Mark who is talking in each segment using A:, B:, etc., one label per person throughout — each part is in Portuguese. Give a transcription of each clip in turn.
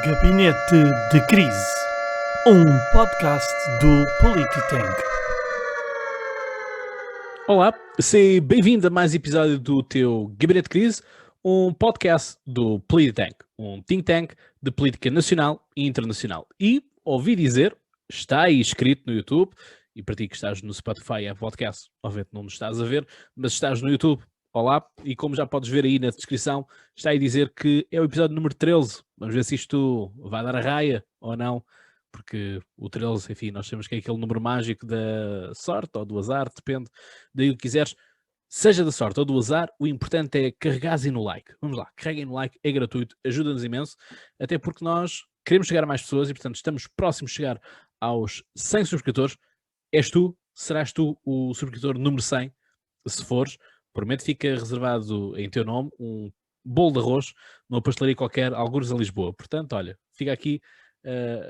A: Gabinete de Crise, um podcast do Polititank.
B: Olá, seja bem-vindo a mais um episódio do teu Gabinete de Crise, um podcast do Polititank, um think tank de política nacional e internacional. E, ouvi dizer, está aí escrito no YouTube, e para ti que estás no Spotify é podcast, obviamente não nos estás a ver, mas estás no YouTube. Olá, e como já podes ver aí na descrição, está aí a dizer que é o episódio número 13. Vamos ver se isto vai dar a raia ou não, porque o 13, enfim, nós sabemos que é aquele número mágico da sorte ou do azar, depende daí o que quiseres. Seja da sorte ou do azar, o importante é carregares no like. Vamos lá, carreguem no like, é gratuito, ajuda-nos imenso, até porque nós queremos chegar a mais pessoas e, portanto, estamos próximos de chegar aos 100 subscritores. Serás tu o subscritor número 100, se fores. Prometo, fica reservado em teu nome um bolo de arroz numa pastelaria qualquer, algures em Lisboa. Portanto, olha, fica aqui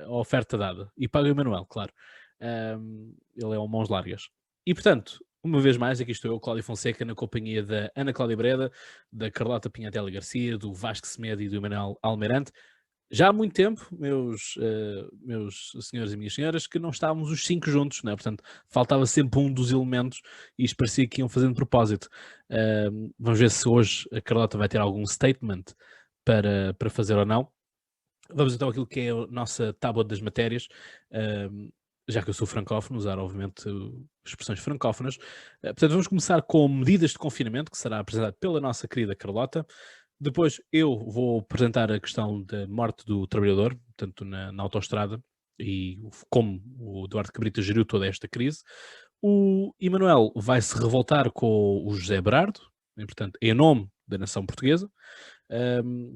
B: a oferta dada. E paga o Emanuel, claro. Ele é um mãos largas. E, portanto, uma vez mais, aqui estou eu, Cláudio Fonseca, na companhia da Ana Cláudia Breda, da Carlota Pinhatelli Garcia, do Vasco Semedo e do Emanuel Almeirante. Já há muito tempo, meus senhores e minhas senhoras, que não estávamos os 5 juntos, né? Portanto, faltava sempre um dos elementos e isto parecia que iam fazendo de propósito. Vamos ver se hoje a Carlota vai ter algum statement para fazer ou não. Vamos então àquilo que é a nossa tábua das matérias, já que eu sou francófono, usar obviamente expressões francófonas. Portanto, vamos começar com medidas de confinamento, que será apresentado pela nossa querida Carlota. Depois eu vou apresentar a questão da morte do trabalhador, tanto na autoestrada, e como o Eduardo Cabrita geriu toda esta crise. O Emanuel vai se revoltar com o José Berardo, e, portanto, em nome da nação portuguesa,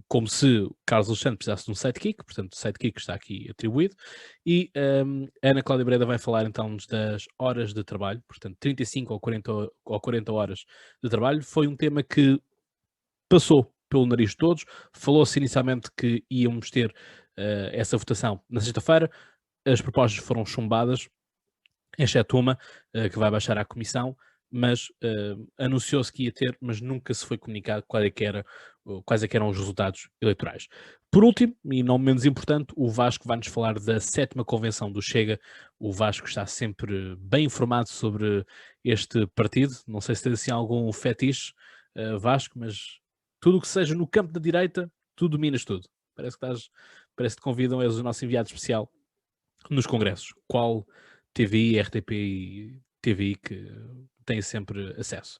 B: como se Carlos Alexandre precisasse de um sidekick, portanto o sidekick está aqui atribuído, e a Ana Cláudia Breda vai falar então das horas de trabalho, portanto 35 ou 40 horas de trabalho. Foi um tema que passou pelo nariz de todos. Falou-se inicialmente que íamos ter essa votação na sexta-feira, as propostas foram chumbadas, exceto uma que vai baixar à comissão, mas anunciou-se que ia ter, mas nunca se foi comunicado quais é que eram os resultados eleitorais. Por último, e não menos importante, o Vasco vai-nos falar da 7ª convenção do Chega. O Vasco está sempre bem informado sobre este partido. Não sei se tem assim algum fetiche, Vasco, mas tudo o que seja no campo da direita, tu dominas tudo. Parece que te convidam, és o nosso enviado especial nos congressos. Qual TVI, RTP e TVI que têm sempre acesso.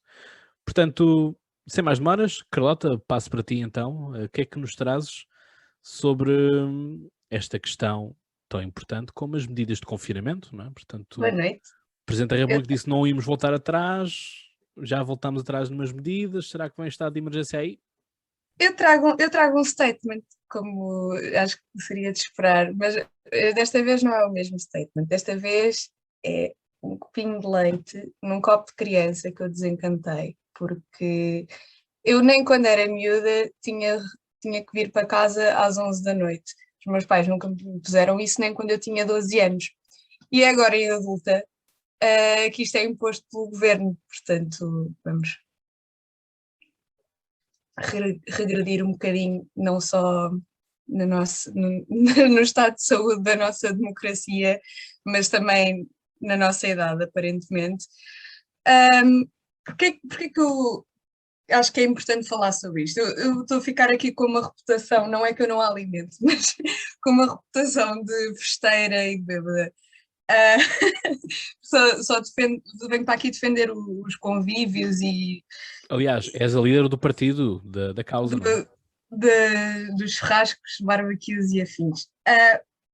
B: Portanto, sem mais demoras, Carlota, passo para ti então. O que é que nos trazes sobre esta questão tão importante como as medidas de confinamento, não é? Portanto,
C: Boa noite.
B: o Presidente da
C: Eu,
B: República disse que não íamos voltar atrás, já voltámos atrás numas medidas, será que vem estado de emergência aí?
C: eu trago um statement, como acho que seria de esperar, mas desta vez não é o mesmo statement. Desta vez é um copinho de leite num copo de criança que eu desencantei, porque eu nem quando era miúda tinha que vir para casa às 11 da noite. Os meus pais nunca me puseram isso, nem quando eu tinha 12 anos. E é agora em adulta que isto é imposto pelo governo, portanto, vamos regredir um bocadinho, não só no estado de saúde da nossa democracia, mas também na nossa idade, aparentemente. Porquê que eu acho que é importante falar sobre isto? Eu estou a ficar aqui com uma reputação, não é que eu não a alimento, mas com uma reputação de festeira e de bêbada. Venho para aqui defender os convívios e
B: Aliás, és a líder do partido, da causa, não é?
C: dos churrascos, barbecues e afins.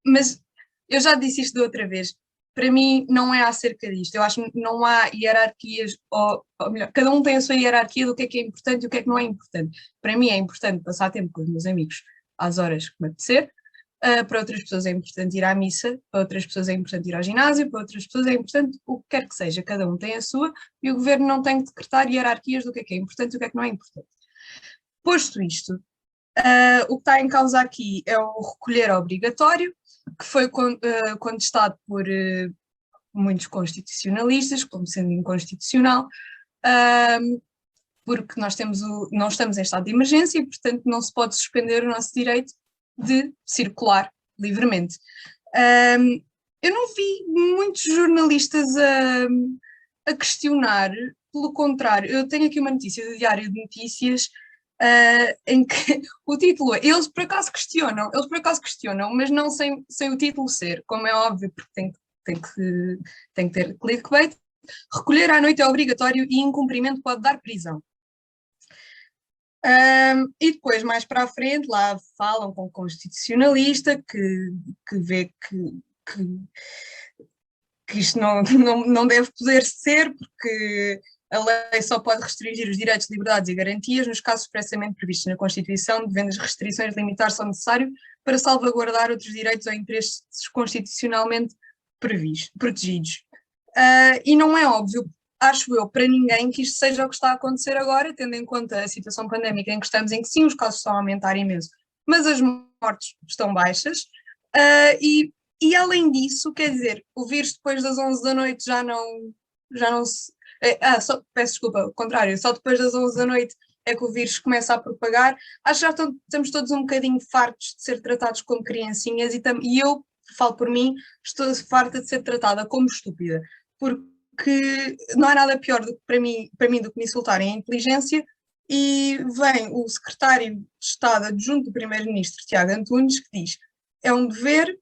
C: Mas eu já disse isto da outra vez. Para mim, não é acerca disto. Eu acho que não há hierarquias, ou melhor, cada um tem a sua hierarquia do que é importante e o que é que não é importante. Para mim é importante passar tempo com os meus amigos às horas que me apetecer. Para outras pessoas é importante ir à missa, para outras pessoas é importante ir ao ginásio, para outras pessoas é importante o que quer que seja. Cada um tem a sua e o governo não tem que decretar hierarquias do que é importante e o que é que não é importante. Posto isto, o que está em causa aqui é o recolher obrigatório, que foi contestado por muitos constitucionalistas, como sendo inconstitucional, porque nós não estamos em estado de emergência e, portanto, não se pode suspender o nosso direito de circular livremente. Eu não vi muitos jornalistas a questionar, pelo contrário, eu tenho aqui uma notícia do Diário de Notícias em que o título é, eles por acaso questionam, mas não sem o título ser, como é óbvio, porque tem que ter clickbait. Recolher à noite é obrigatório e incumprimento pode dar prisão. E depois, mais para a frente, lá falam com o constitucionalista que vê que isto não deve poder ser, porque a lei só pode restringir os direitos, liberdades e garantias nos casos expressamente previstos na Constituição, devendo as restrições limitar-se ao necessário para salvaguardar outros direitos ou interesses constitucionalmente protegidos. E não é óbvio, acho eu, para ninguém que isto seja o que está a acontecer agora, tendo em conta a situação pandémica em que estamos, em que sim, os casos estão a aumentar imenso, mas as mortes estão baixas, e além disso, quer dizer, o vírus depois das 11 da noite já não se... peço desculpa, ao contrário, só depois das 11 da noite é que o vírus começa a propagar. Acho que já estamos todos um bocadinho fartos de ser tratados como criancinhas e eu, falo por mim, estou farta de ser tratada como estúpida, porque não há nada pior para mim do que me insultarem a inteligência. E vem o secretário de Estado adjunto do primeiro-ministro, Tiago Antunes, que diz: é um dever,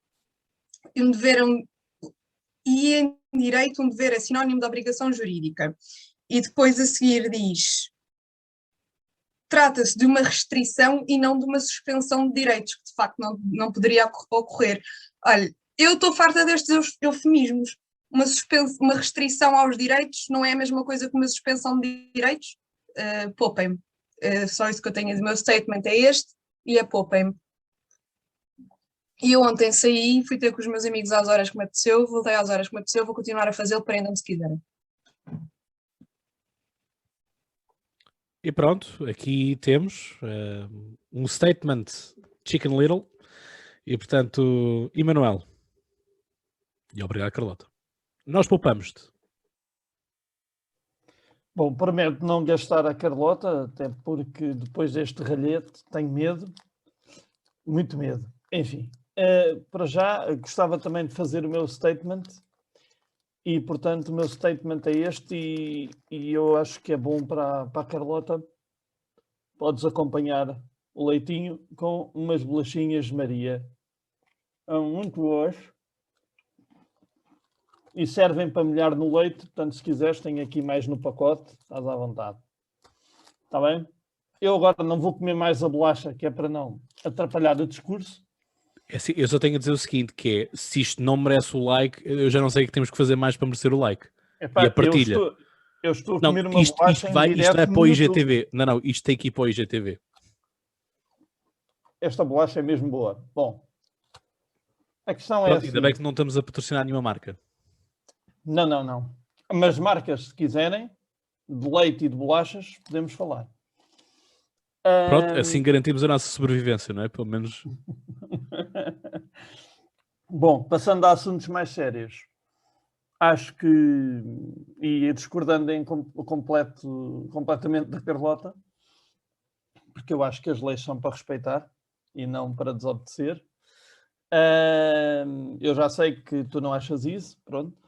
C: e em direito um dever é sinónimo de obrigação jurídica. E depois a seguir diz: trata-se de uma restrição e não de uma suspensão de direitos, que de facto não poderia ocorrer. Olha, eu estou farta destes eufemismos. Uma restrição aos direitos não é a mesma coisa que uma suspensão de direitos? Poupem-me. Só isso que eu tenho. O meu statement é este e é poupem-me. E eu ontem saí, fui ter com os meus amigos às horas que me apeteceu, voltei às horas que me apeteceu, vou continuar a fazê-lo, prendam-me se quiserem.
B: E pronto, aqui temos um statement Chicken Little. E portanto, Emanuel. E obrigado, Carlota. Nós poupamos-te.
D: Bom, prometo não gastar a Carlota, até porque depois deste ralhete tenho medo, muito medo. Enfim, para já gostava também de fazer o meu statement e, portanto, o meu statement é este e eu acho que é bom para a Carlota. Podes acompanhar o leitinho com umas bolachinhas de Maria. Muito boas. E servem para molhar no leite, portanto, se quiseres, tenho aqui mais no pacote, estás à vontade. Está bem? Eu agora não vou comer mais a bolacha, que é para não atrapalhar o discurso.
B: É assim, eu só tenho a dizer o seguinte, que é, se isto não merece o like, eu já não sei o que temos que fazer mais para merecer o like.
D: Epá,
B: e a partilha.
D: Eu estou a comer uma
B: isto
D: bolacha
B: isto é para o IGTV. Não, isto tem que ir para o IGTV.
D: Esta bolacha é mesmo boa. Bom, a questão é assim.
B: Ainda bem que não estamos a patrocinar nenhuma marca.
D: Não. Mas marcas, se quiserem, de leite e de bolachas, podemos falar.
B: Pronto, assim garantimos a nossa sobrevivência, não é? Pelo menos.
D: Bom, passando a assuntos mais sérios. Acho que, e discordando completamente da Carlota, porque eu acho que as leis são para respeitar e não para desobedecer. Eu já sei que tu não achas isso, pronto.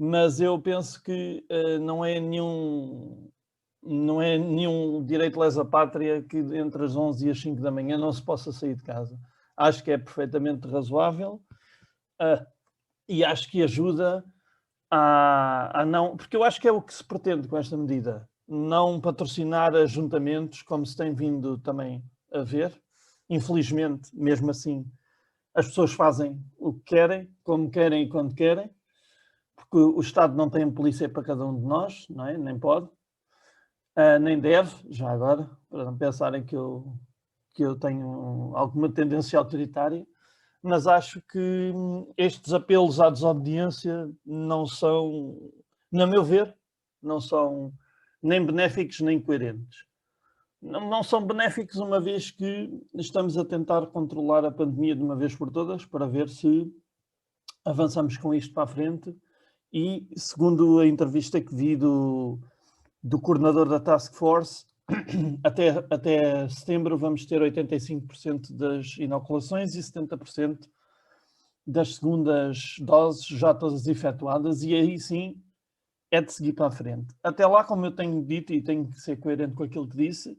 D: Mas eu penso que não é nenhum direito lesa-pátria que entre as 11 e as 5 da manhã não se possa sair de casa. Acho que é perfeitamente razoável e acho que ajuda a não... Porque eu acho que é o que se pretende com esta medida. Não patrocinar ajuntamentos, como se tem vindo também a ver. Infelizmente, mesmo assim, as pessoas fazem o que querem, como querem e quando querem. Porque o Estado não tem polícia para cada um de nós, não é? Nem pode, nem deve, já agora, para não pensarem que eu tenho alguma tendência autoritária, mas acho que estes apelos à desobediência não são, na meu ver, não são nem benéficos nem coerentes. Não são benéficos uma vez que estamos a tentar controlar a pandemia de uma vez por todas para ver se avançamos com isto para a frente. E, segundo a entrevista que vi do coordenador da Task Force, até setembro vamos ter 85% das inoculações e 70% das segundas doses já todas efetuadas, e aí sim é de seguir para a frente. Até lá, como eu tenho dito e tenho que ser coerente com aquilo que disse,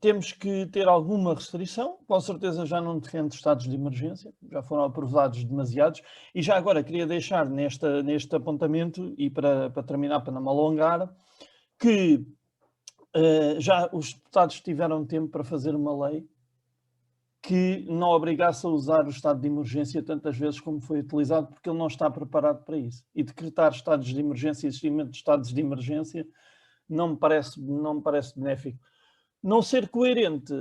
D: temos que ter alguma restrição. Com certeza já não defendo estados de emergência, já foram aprovados demasiados. E já agora queria deixar neste apontamento, e para terminar, para não me alongar, que já os deputados tiveram tempo para fazer uma lei que não obrigasse a usar o estado de emergência tantas vezes como foi utilizado, porque ele não está preparado para isso. E decretar estados de emergência e existimento de estados de emergência não me parece benéfico. Não ser coerente,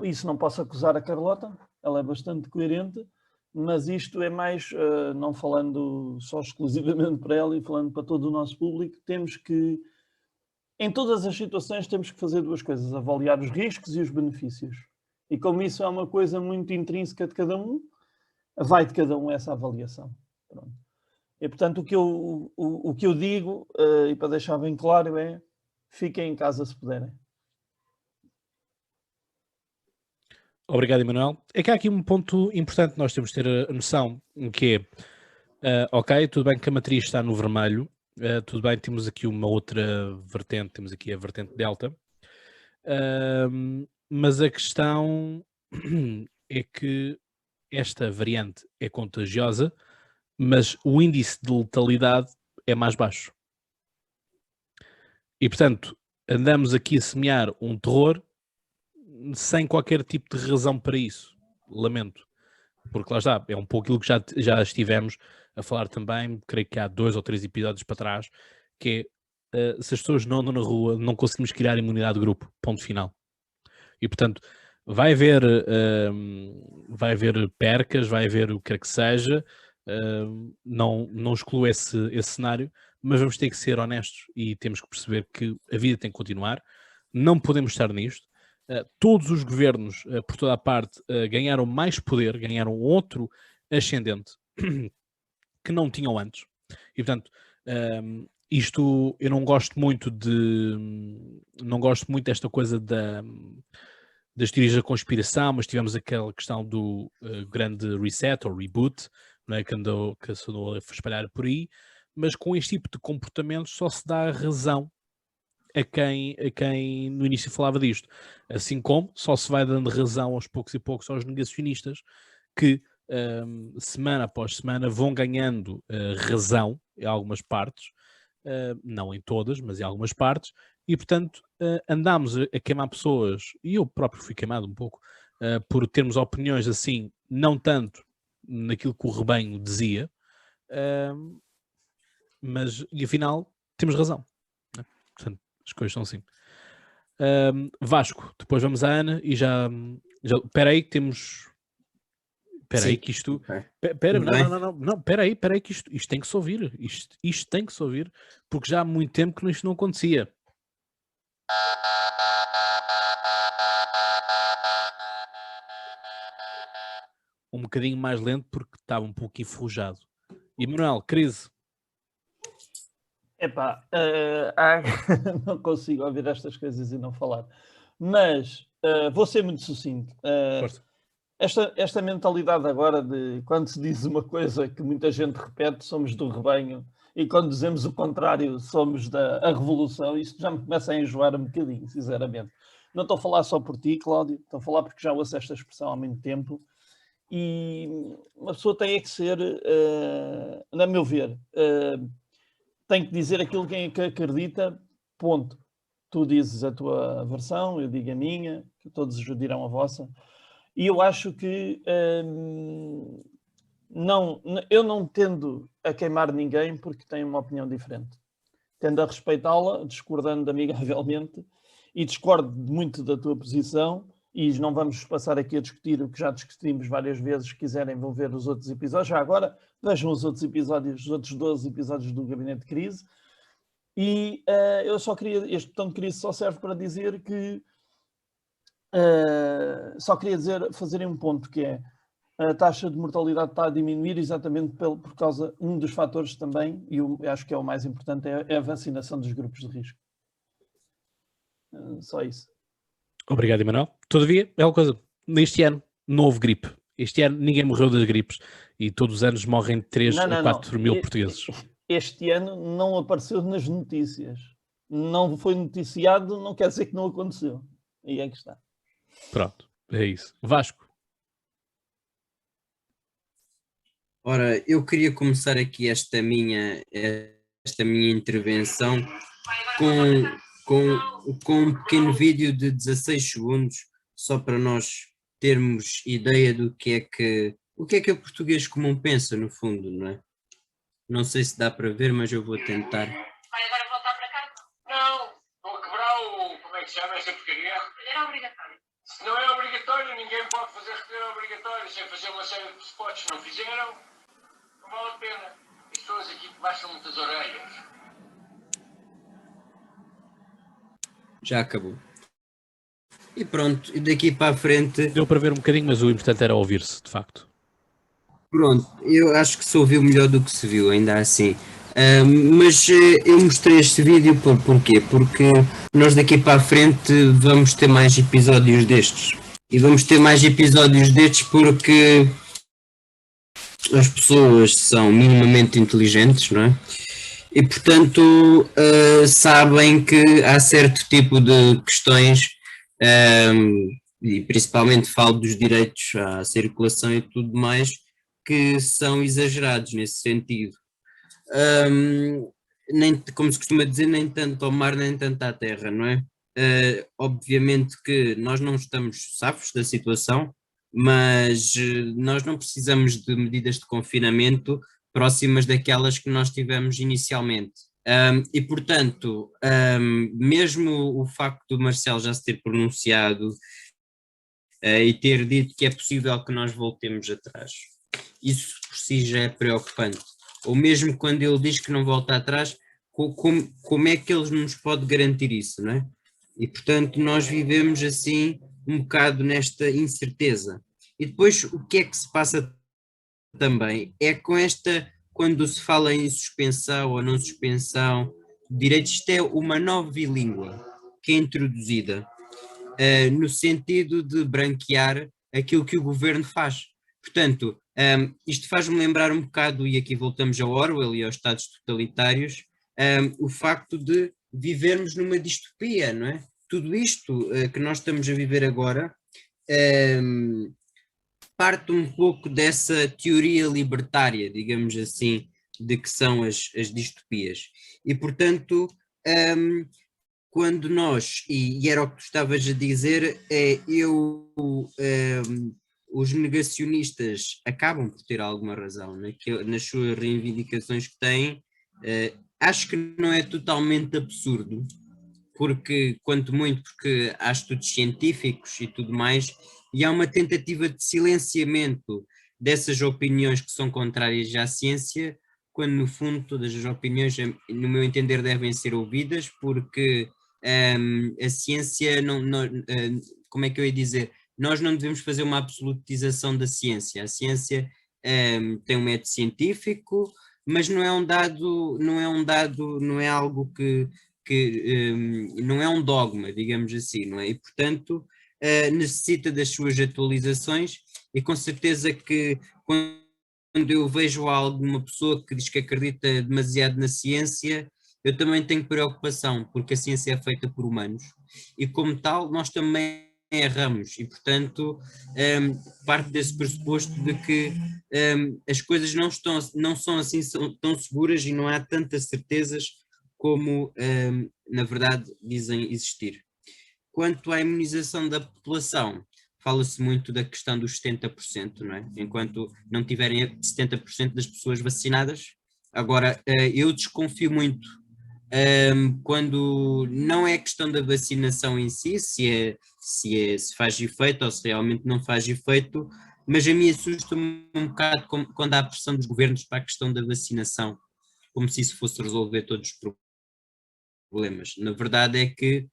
D: isso não posso acusar a Carlota, ela é bastante coerente, mas isto é mais, não falando só exclusivamente para ela e falando para todo o nosso público, temos que, em todas as situações, temos que fazer duas coisas: avaliar os riscos e os benefícios. E como isso é uma coisa muito intrínseca de cada um, vai de cada um essa avaliação. Pronto. E, portanto, o que eu digo, e para deixar bem claro, é: fiquem em casa se puderem.
B: Obrigado, Emanuel. É que há aqui um ponto importante, nós temos de ter a noção, que é, ok, tudo bem que a matriz está no vermelho, tudo bem, temos aqui uma outra vertente, temos aqui a vertente delta, mas a questão é que esta variante é contagiosa, mas o índice de letalidade é mais baixo. E, portanto, andamos aqui a semear um terror sem qualquer tipo de razão para isso. Lamento. Porque lá está, é um pouco aquilo que já estivemos a falar também, creio que há 2 ou 3 episódios para trás, que é, se as pessoas não andam na rua, não conseguimos criar imunidade de grupo, ponto final. E, portanto, vai haver percas, vai haver o que quer que seja, não excluo esse cenário, mas vamos ter que ser honestos e temos que perceber que a vida tem que continuar, não podemos estar nisto. Todos os governos, por toda a parte, ganharam mais poder, ganharam outro ascendente que não tinham antes. E, portanto, isto eu não gosto muito desta coisa das teorias da conspiração, mas tivemos aquela questão do grande reset ou reboot, não é? que se andou a espalhar por aí, mas com este tipo de comportamentos só se dá razão a quem no início falava disto, assim como só se vai dando razão aos poucos e poucos aos negacionistas que semana após semana vão ganhando razão em algumas partes, não em todas, mas em algumas partes, e portanto andámos a queimar pessoas, e eu próprio fui queimado um pouco, por termos opiniões assim, não tanto naquilo que o rebanho dizia, mas e afinal temos razão, né? Portanto, as coisas são assim. Vasco, depois vamos à Ana e já espera aí que temos. Espera aí que isto. Espera, não, espera aí que isto tem que se ouvir. Isto tem que se ouvir, porque já há muito tempo que isto não acontecia. Um bocadinho mais lento porque estava um pouco enferrujado. E Manuel, crise.
D: Epá, não consigo ouvir estas coisas e não falar. Mas vou ser muito sucinto. Esta mentalidade agora de quando se diz uma coisa que muita gente repete, somos do rebanho, e quando dizemos o contrário, somos a revolução, isto já me começa a enjoar um bocadinho, sinceramente. Não estou a falar só por ti, Cláudio, estou a falar porque já ouço esta expressão há muito tempo, e uma pessoa tem que ser, a meu ver, tem que dizer aquilo que acredita, ponto. Tu dizes a tua versão, eu digo a minha, que todos dirão a vossa. E eu acho que eu não tendo a queimar ninguém porque tenho uma opinião diferente. Tendo a respeitá-la, discordando amigavelmente, e discordo muito da tua posição, e não vamos passar aqui a discutir o que já discutimos várias vezes. Se quiserem, vão ver os outros episódios. Já agora, vejam os outros episódios, os outros 12 episódios do Gabinete de Crise. E eu só queria, este botão de crise só serve para dizer que só queria fazer um ponto, que é a taxa de mortalidade está a diminuir exatamente por causa, um dos fatores também, e eu acho que é o mais importante, é a vacinação dos grupos de risco. Só isso.
B: Obrigado, Emanuel. Todavia, é uma coisa, neste ano, não houve gripe. Este ano ninguém morreu das gripes e todos os anos morrem 3 a 4 mil portugueses.
D: Este ano não apareceu nas notícias. Não foi noticiado, não quer dizer que não aconteceu. E é que está.
B: Pronto, é isso. Vasco.
E: Ora, eu queria começar aqui esta minha intervenção com um pequeno vídeo de 16 segundos, só para nós termos ideia do que é que o português comum pensa, no fundo, não é? Não sei se dá para ver, mas eu vou tentar.
F: Vai agora voltar para casa? Não, vou quebrar o... como é que se chama essa porcaria? Recolher obrigatório. Se não é obrigatório, ninguém pode fazer recolher obrigatório sem fazer uma série de spots. Não fizeram, não vale a pena. As pessoas aqui baixam muitas orelhas.
E: Já acabou. E pronto, e daqui para a frente...
B: Deu para ver um bocadinho, mas o importante era ouvir-se, de facto.
E: Pronto, eu acho que se ouviu melhor do que se viu, ainda assim. Mas eu mostrei este vídeo porquê? Porque nós daqui para a frente vamos ter mais episódios destes. E vamos ter mais episódios destes porque as pessoas são minimamente inteligentes, não é? E portanto sabem que há certo tipo de questões, e principalmente falo dos direitos à circulação e tudo mais, que são exagerados nesse sentido. Nem, como se costuma dizer, nem tanto ao mar, nem tanto à terra, não é? Obviamente que nós não estamos safos da situação, mas nós não precisamos de medidas de confinamento próximas daquelas que nós tivemos inicialmente. E portanto, mesmo o facto do Marcelo já se ter pronunciado e ter dito que é possível que nós voltemos atrás, isso por si já é preocupante. Ou mesmo quando ele diz que não volta atrás, como é que ele nos pode garantir isso, não é? E portanto nós vivemos assim um bocado nesta incerteza. E depois o que é que se passa também é com esta, quando se fala em suspensão ou não suspensão de direitos, isto é uma nova língua que é introduzida no sentido de branquear aquilo que o governo faz. Portanto, isto faz-me lembrar um bocado, e aqui voltamos ao Orwell e aos Estados totalitários, o facto de vivermos numa distopia, não é? Tudo isto que nós estamos a viver agora parte um pouco dessa teoria libertária, digamos assim, de que são as distopias. E portanto, quando nós, e era o que tu estavas a dizer, os negacionistas acabam por ter alguma razão nas suas reivindicações que têm. Acho que não é totalmente absurdo, porque quanto muito porque há estudos científicos e tudo mais, e há uma tentativa de silenciamento dessas opiniões que são contrárias à ciência, quando no fundo todas as opiniões, no meu entender, devem ser ouvidas, porque a ciência, como é que eu ia dizer, nós não devemos fazer uma absolutização da ciência. A ciência tem um método científico, mas não é um dado, não é algo que não é um dogma, digamos assim, não é? E portanto necessita das suas atualizações, e com certeza que quando eu vejo alguma pessoa que diz que acredita demasiado na ciência, eu também tenho preocupação, porque a ciência é feita por humanos e como tal nós também erramos, e portanto parte desse pressuposto de que as coisas não são assim tão seguras e não há tantas certezas como na verdade dizem existir. Quanto à imunização da população, fala-se muito da questão dos 70%, não é? Enquanto não tiverem 70% das pessoas vacinadas. Agora, eu desconfio muito quando não é questão da vacinação em si, se faz efeito ou se realmente não faz efeito, mas a mim assusta-me um bocado quando há pressão dos governos para a questão da vacinação, como se isso fosse resolver todos os problemas. Na verdade é que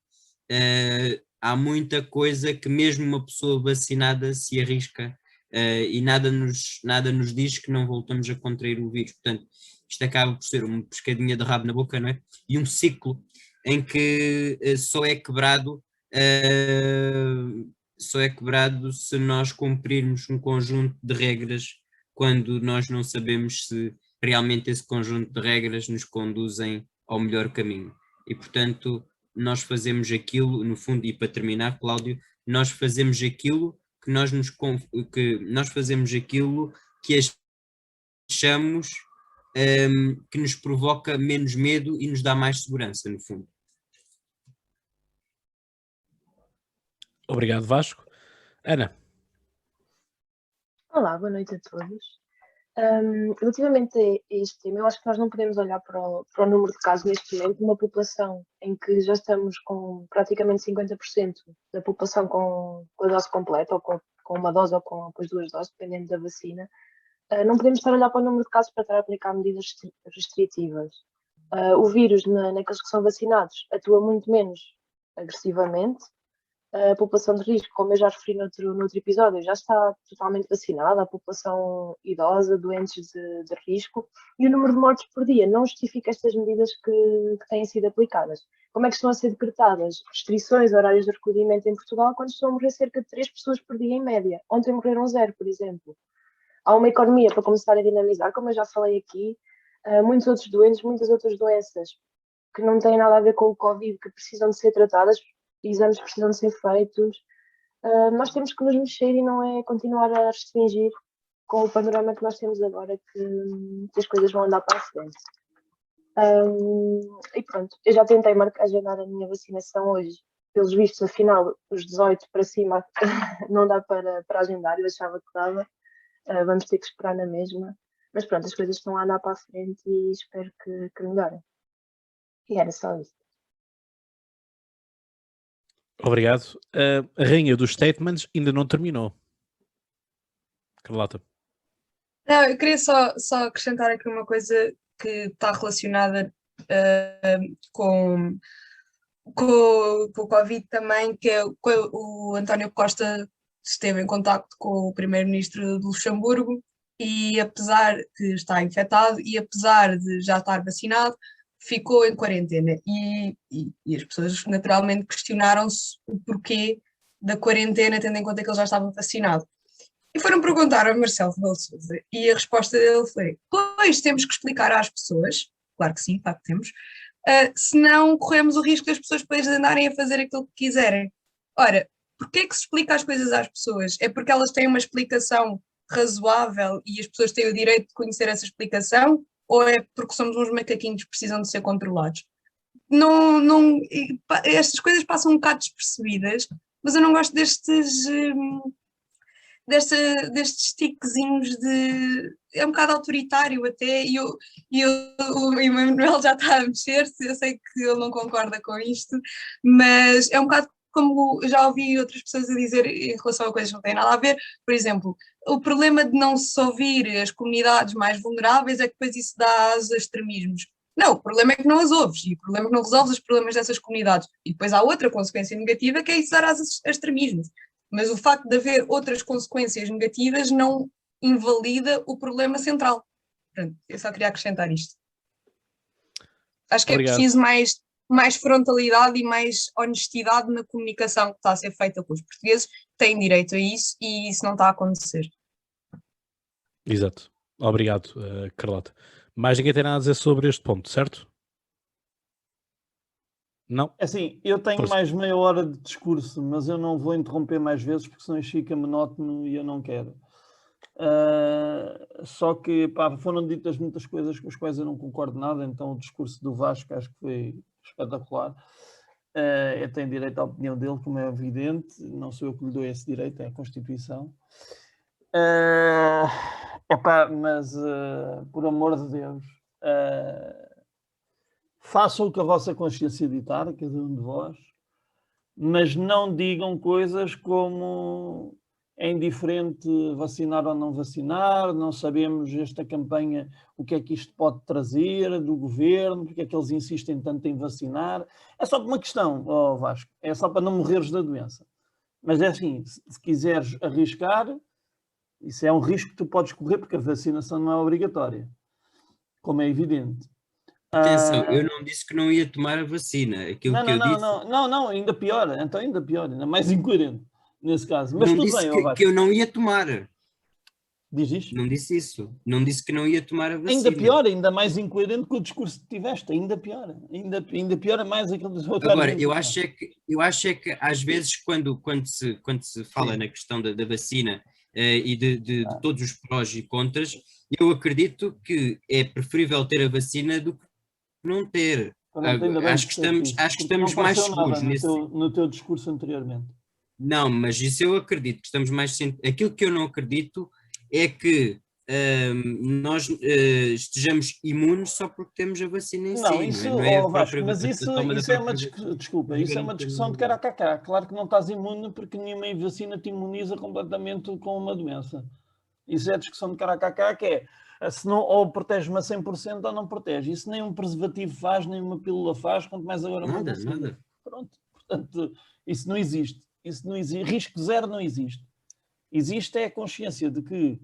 E: há muita coisa que mesmo uma pessoa vacinada se arrisca e nada nos diz que não voltamos a contrair o vírus. Portanto, isto acaba por ser uma pescadinha de rabo na boca, não é? E um ciclo em que só é quebrado se nós cumprirmos um conjunto de regras quando nós não sabemos se realmente esse conjunto de regras nos conduzem ao melhor caminho. E, portanto, nós fazemos aquilo, no fundo, e para terminar, Cláudio, nós fazemos aquilo que nós fazemos aquilo que achamos que nos provoca menos medo e nos dá mais segurança, no fundo.
B: Obrigado, Vasco. Ana.
G: Olá, boa noite a todos. Relativamente a este tema, eu acho que nós não podemos olhar para o número de casos neste momento de uma população em que já estamos com praticamente 50% da população com a dose completa, ou com uma dose ou com as duas doses, dependendo da vacina. Não podemos estar a olhar para o número de casos para estar a aplicar medidas restritivas. O vírus, naqueles que são vacinados, atua muito menos agressivamente. A população de risco, como eu já referi noutro episódio, já está totalmente vacinada, a população idosa, doentes de risco, e o número de mortes por dia não justifica estas medidas que têm sido aplicadas. Como é que estão a ser decretadas restrições, horários de recolhimento em Portugal, quando estão a morrer cerca de 3 pessoas por dia em média? Ontem morreram 0, por exemplo. Há uma economia para começar a dinamizar, como eu já falei aqui, muitos outros doentes, muitas outras doenças que não têm nada a ver com o Covid, que precisam de ser tratadas, exames precisam de ser feitos. Nós temos que nos mexer e não é continuar a restringir com o panorama que nós temos agora, que as coisas vão andar para a frente. E pronto, eu já tentei agendar a minha vacinação hoje. Pelos vistos, afinal, os 18 para cima não dá para agendar, eu achava que dava. Vamos ter que esperar na mesma. Mas pronto, as coisas estão a andar para a frente e espero que melhorem. E era só isso.
B: Obrigado. A rainha dos statements ainda não terminou. Carlota.
C: Não, eu queria só acrescentar aqui uma coisa que está relacionada com o Covid também, que é o António Costa esteve em contacto com o primeiro-ministro de Luxemburgo e apesar de estar infectado e apesar de já estar vacinado, ficou em quarentena e as pessoas naturalmente questionaram-se o porquê da quarentena, tendo em conta que ele já estava vacinado. E foram perguntar ao Marcelo Rebelo de Sousa e a resposta dele foi: pois, temos que explicar às pessoas, claro que sim, claro que temos, senão corremos o risco das pessoas depois andarem a fazer aquilo que quiserem. Ora, porquê é que se explica as coisas às pessoas? É porque elas têm uma explicação razoável e as pessoas têm o direito de conhecer essa explicação? Ou é porque somos uns macaquinhos que precisam de ser controlados? Estas coisas passam um bocado despercebidas, mas eu não gosto destes tiquezinhos de... É um bocado autoritário até, e o Emanuel já está a mexer-se, eu sei que ele não concorda com isto, mas é um bocado como já ouvi outras pessoas a dizer em relação a coisas que não têm nada a ver. Por exemplo, o problema de não se ouvir as comunidades mais vulneráveis é que depois isso dá aos extremismos. Não, o problema é que não as ouves, e o problema é que não resolves os problemas dessas comunidades. E depois há outra consequência negativa, que é isso dar aos extremismos. Mas o facto de haver outras consequências negativas não invalida o problema central. Pronto, eu só queria acrescentar isto. Acho que
B: Obrigado.
C: É preciso mais frontalidade e mais honestidade na comunicação que está a ser feita com os portugueses, têm direito a isso e isso não está a acontecer.
B: Exato. Obrigado, Carlota. Mais ninguém tem nada a dizer sobre este ponto, certo? Não?
D: Assim, eu tenho
B: Força.
D: mais meia hora de discurso, mas eu não vou interromper mais vezes porque senão isto fica monótono e eu não quero. Só que foram ditas muitas coisas com as quais eu não concordo nada, então o discurso do Vasco acho que foi espetacular. Eu tenho direito à opinião dele, como é evidente, não sou eu que lhe dou esse direito, é a Constituição. Mas por amor de Deus, façam o que a vossa consciência ditar, cada um de vós, mas não digam coisas como é indiferente vacinar ou não vacinar, não sabemos esta campanha, o que é que isto pode trazer do governo, porque é que eles insistem tanto em vacinar. É só uma questão, Vasco, é só para não morreres da doença. Mas é assim, se quiseres arriscar, isso é um risco que tu podes correr, porque a vacinação não é obrigatória, como é evidente.
E: Atenção, eu não disse que não ia tomar a vacina. Aquilo que eu disse...
D: Não, ainda pior. Então ainda pior, ainda mais incoerente nesse caso. Mas
E: não
D: tudo
E: disse
D: bem,
E: que eu não ia tomar.
D: Diz isto?
E: Não disse isso. Não disse que não ia tomar a vacina.
D: Ainda pior, ainda mais incoerente que o discurso que tiveste. Ainda pior. Ainda pior é mais aquilo dos outros.
E: Agora, eu acho é que às vezes quando se fala na questão da vacina e de todos os prós e contras, eu acredito que é preferível ter a vacina do que não ter. Acho que estamos mais seguros
D: no teu discurso anteriormente.
E: Não, mas isso eu acredito que estamos mais... Aquilo que eu não acredito é que nós estejamos imunes só porque temos a vacina em si.
D: Isso,
E: não é?
D: Vasco, mas isso é uma desculpa, isso é uma discussão de cara a cá. Claro que não estás imune porque nenhuma vacina te imuniza completamente com uma doença. Isso é a discussão de cara a cá, que é se não, ou protege-me a 100% ou não protege. Isso nem um preservativo faz, nem uma pílula faz, quanto mais agora uma vacina.
E: Nada.
D: Pronto, portanto, isso não existe. Risco zero não existe. Existe é a consciência de que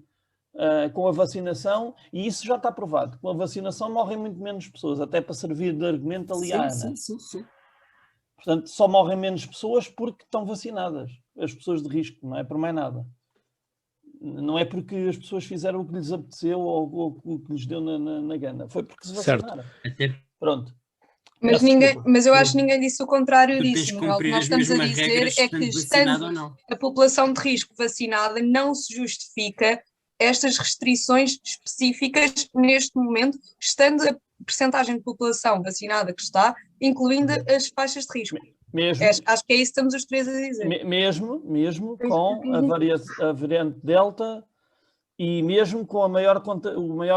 D: com a vacinação, e isso já está provado, com a vacinação morrem muito menos pessoas, até para servir de argumento ali à Ana.
E: Sim.
D: Portanto, só morrem menos pessoas porque estão vacinadas. As pessoas de risco, não é por mais nada. Não é porque as pessoas fizeram o que lhes apeteceu ou o que lhes deu na gana. Foi porque se vacinaram. Pronto.
C: Mas eu acho que ninguém disse o contrário disso. O que nós estamos a dizer é que estando a população de risco vacinada não se justifica estas restrições específicas neste momento, estando a percentagem de população vacinada que está, incluindo as faixas de risco. Acho que é isso que estamos os três a dizer.
D: Mesmo com a variante Delta e mesmo com o maior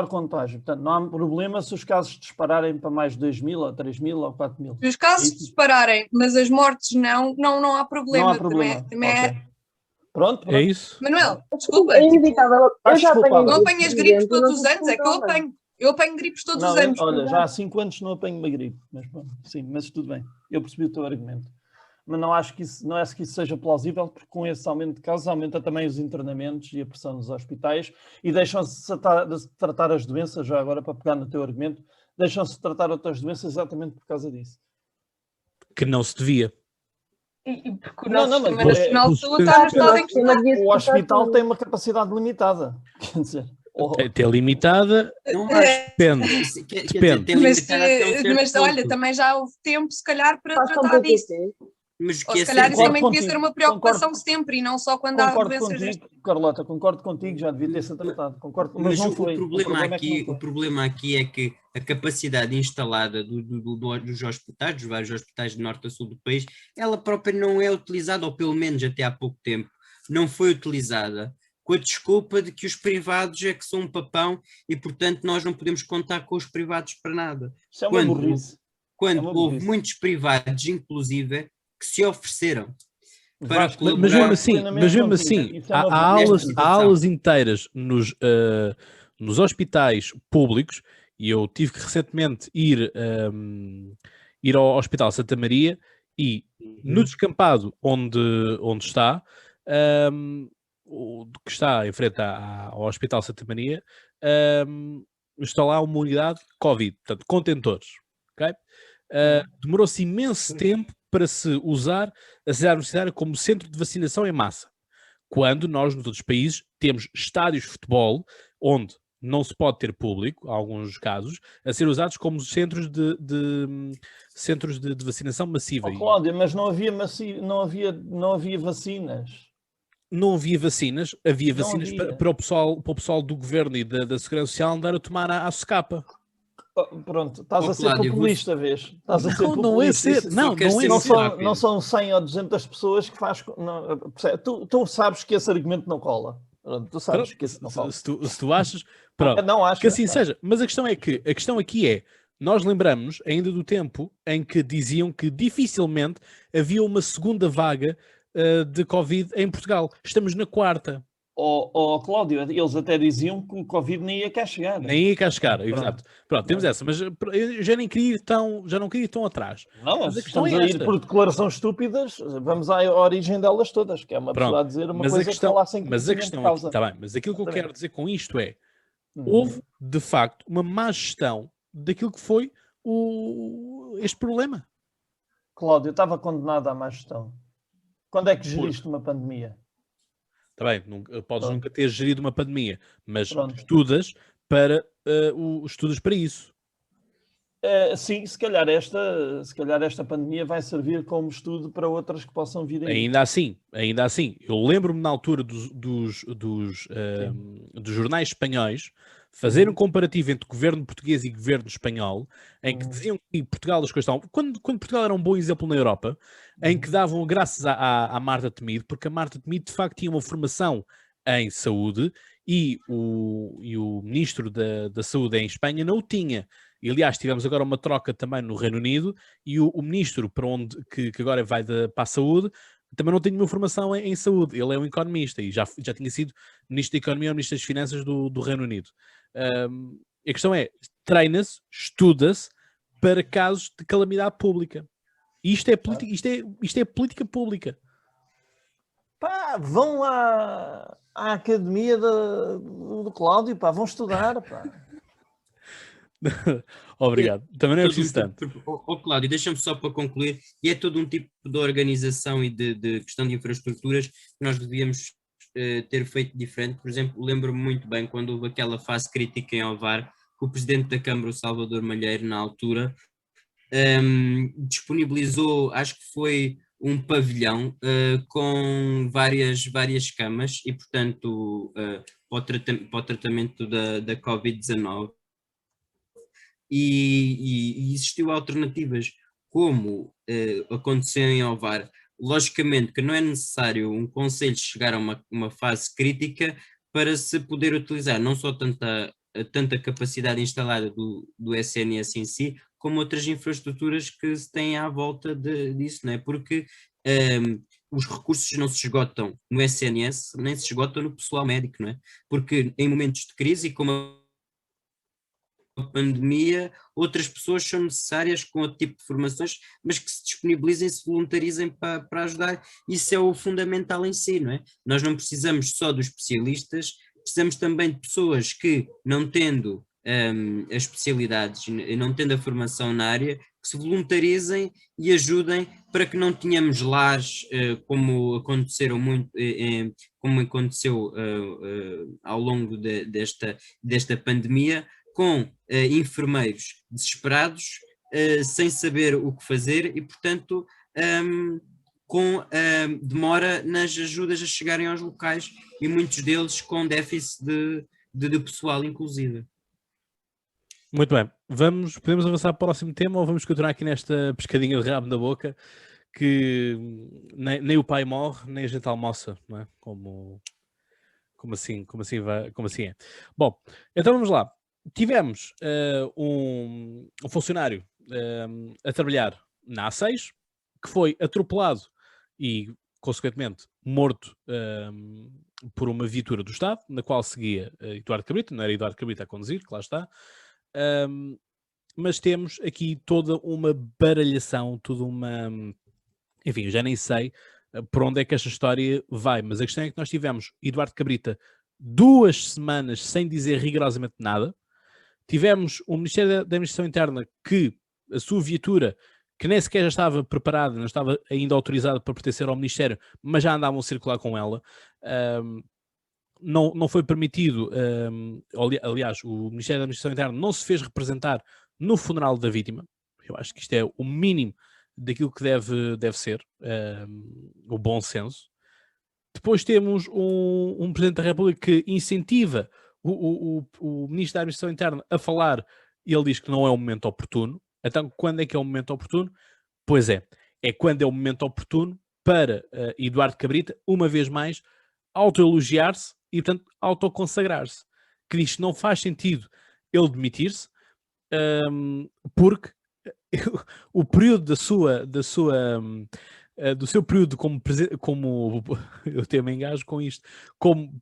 D: contágio. Portanto, não há problema se os casos dispararem para mais de 2.000 ou 3.000 ou 4.000.
C: Se os casos dispararem, mas as mortes não há problema.
D: Não há problema.
C: Também
D: Pronto.
B: É isso?
C: Manuel, desculpa.
G: É inevitável. Eu já apanho
C: não apanhas gripes todos os anos, é que eu apanho. Eu apanho gripes todos os anos.
D: Olha, já há 5 anos não apanho uma gripe. Mas bom, sim, mas tudo bem. Eu percebi o teu argumento. Mas não acho que isso seja plausível, porque com esse aumento de casos aumenta também os internamentos e a pressão nos hospitais e deixam-se de tratar as doenças, já agora para pegar no teu argumento, deixam-se de tratar outras doenças exatamente por causa disso.
B: Que não se devia.
C: Porque o nosso Sistema Nacional de Saúde está no estado em que está.
D: O hospital tem uma capacidade limitada. Quer dizer...
B: Até limitada, depende.
C: Mas olha, também já houve tempo, se calhar, para tratar disso.
E: Mas
C: ou se calhar isso também devia ser uma preocupação sempre e não só quando há doenças.
D: Carlota, concordo contigo, já devia ter sido tratado. Concordo, mas não foi.
E: O problema aqui é que a capacidade instalada dos hospitais, dos vários hospitais de norte a sul do país, ela própria não é utilizada, ou pelo menos até há pouco tempo, não foi utilizada, com a desculpa de que os privados é que são um papão e, portanto, nós não podemos contar com os privados para nada.
D: Isso é uma burrice.
E: Quando houve muitos privados, inclusive, que se ofereceram para
B: mas mesmo assim há aulas inteiras nos hospitais públicos, e eu tive que recentemente ir ao Hospital Santa Maria e no descampado onde está, que está em frente ao Hospital Santa Maria, está lá uma unidade Covid, portanto, contentores. Okay? Demorou-se imenso tempo para se usar a cidade universitária como centro de vacinação em massa, quando nós, nos outros países, temos estádios de futebol, onde não se pode ter público, em alguns casos, a ser usados como centros de vacinação massiva.
D: Cláudia, mas não havia vacinas.
B: Não havia vacinas, havia vacinas para o pessoal do governo e da Segurança Social andar a tomar à socapa.
D: Pronto, estás a ser populista, vês? Estás a ser populista.
B: Não é ser.
D: Não são 100 ou 200 pessoas que faz. Tu sabes que esse argumento não cola. Tu sabes que esse não cola.
B: Se tu achas, pronto,
D: não acho
B: que assim seja. Mas a questão aqui é, nós lembramos ainda do tempo em que diziam que dificilmente havia uma segunda vaga de Covid em Portugal. Estamos na 4ª.
D: Cláudio, eles até diziam que o Covid nem ia cá chegar.
B: Nem ia cá chegar, exato. Pronto, temos essa, mas eu já não queria ir tão atrás.
D: Não, mas estamos a ir por declarações estúpidas, vamos à origem delas todas, que é uma pessoa a dizer uma coisa que está lá sem
B: mas a questão aqui, está bem, mas aquilo que eu quero dizer com isto é, houve, de facto, uma má gestão daquilo que foi este problema.
D: Cláudio, estava condenado à má gestão. Quando é que geriste uma pandemia?
B: Está bem, podes nunca ter gerido uma pandemia, mas
D: Pronto.
B: estudas para isso.
D: Sim, se calhar esta pandemia vai servir como estudo para outras que possam vir aí.
B: Ainda assim, eu lembro-me na altura dos jornais espanhóis fazerem um comparativo entre governo português e governo espanhol, em que diziam que Portugal as coisas estavam... Quando Portugal era um bom exemplo na Europa, em que davam graças à Marta Temido, porque a Marta Temido de facto tinha uma formação em saúde e o ministro da Saúde em Espanha não o tinha. E, aliás, tivemos agora uma troca também no Reino Unido e o ministro que agora vai para a saúde também não tem nenhuma formação em saúde. Ele é um economista e já tinha sido ministro da Economia ou ministro das Finanças do Reino Unido. A questão é, treina-se, estuda-se para casos de calamidade pública. E isto é política pública.
D: Pá, vão lá à academia do Cláudio, pá, vão estudar, pá.
B: Obrigado. Também não é preciso tanto.
E: Cláudio, deixa-me só para concluir, e é todo um tipo de organização e de questão de infraestruturas que nós devíamos ter feito diferente. Por exemplo, lembro-me muito bem quando houve aquela fase crítica em Ovar, que o Presidente da Câmara, o Salvador Malheiro, na altura, disponibilizou, acho que foi um pavilhão com várias camas e, portanto, para o tratamento da Covid-19. E existiu alternativas, como aconteceu em Ovar. Logicamente que não é necessário um conselho chegar a uma fase crítica para se poder utilizar não só tanta capacidade instalada do SNS em si, como outras infraestruturas que se têm à volta disso, não é? Porque os recursos não se esgotam no SNS, nem se esgotam no pessoal médico, não é? Porque em momentos de crise, como a pandemia, outras pessoas são necessárias com outro tipo de formações, mas que se disponibilizem, se voluntarizem para ajudar. Isso é o fundamental em si, não é? Nós não precisamos só dos especialistas, precisamos também de pessoas que, não tendo as especialidades, não tendo a formação na área, que se voluntarizem e ajudem para que não tenhamos lares como aconteceu ao longo desta pandemia, com enfermeiros desesperados, sem saber o que fazer e, portanto, com demora nas ajudas a chegarem aos locais e muitos deles com déficit de pessoal, inclusive.
B: Muito bem. Podemos avançar para o próximo tema ou vamos continuar aqui nesta pescadinha de rabo na boca que nem o pai morre, nem a gente almoça, não é? Como assim é. Bom, então vamos lá. Tivemos um funcionário a trabalhar na A6 que foi atropelado e, consequentemente, morto por uma viatura do Estado, na qual seguia Eduardo Cabrita. Não era Eduardo Cabrita a conduzir, que lá está. Mas temos aqui toda uma baralhação, enfim, eu já nem sei por onde é que esta história vai, mas a questão é que nós tivemos Eduardo Cabrita 2 semanas sem dizer rigorosamente nada. Tivemos o Ministério da Administração Interna que a sua viatura, que nem sequer já estava preparada, não estava ainda autorizada para pertencer ao Ministério, mas já andavam a circular com ela. Não foi permitido, aliás, o Ministério da Administração Interna não se fez representar no funeral da vítima. Eu acho que isto é o mínimo daquilo que deve ser, o bom senso. Depois temos um Presidente da República que incentiva o Ministro da Administração Interna a falar e ele diz que não é o momento oportuno. Então, quando é que é o momento oportuno? Pois é quando é o momento oportuno para Eduardo Cabrita, uma vez mais, autoelogiar-se e, portanto, autoconsagrar-se. Que diz que não faz sentido ele demitir-se, porque o período do seu período como eu até me engajo com isto, como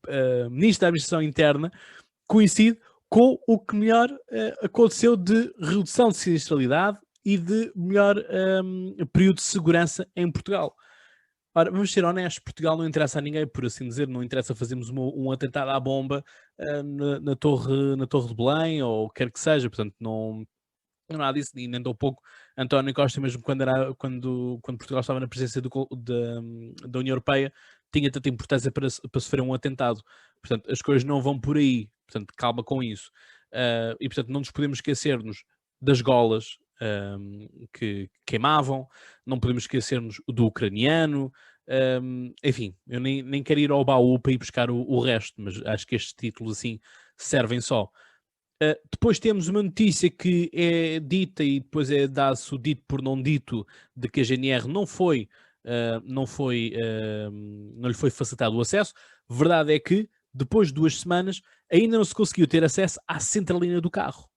B: Ministro da Administração Interna, coincide com o que melhor aconteceu de redução de sinistralidade e de melhor período de segurança em Portugal. Ora, vamos ser honestos, Portugal não interessa a ninguém, por assim dizer, não interessa fazermos um atentado à bomba na torre de Belém, ou quer que seja, portanto, não não há nada disso, e nem tão pouco António Costa, mesmo quando Portugal estava na presença da União Europeia, tinha tanta importância para sofrer um atentado. Portanto, as coisas não vão por aí. Portanto, calma com isso. E, portanto, não nos podemos esquecer-nos das golas que queimavam, não podemos esquecer-nos do ucraniano. Enfim, eu nem quero ir ao baú para ir buscar o resto, mas acho que estes títulos assim servem só. Depois temos uma notícia que é dita e depois é dado-se o dito por não dito de que a GNR não lhe foi facilitado o acesso. Verdade é que depois de 2 semanas ainda não se conseguiu ter acesso à centralina do carro.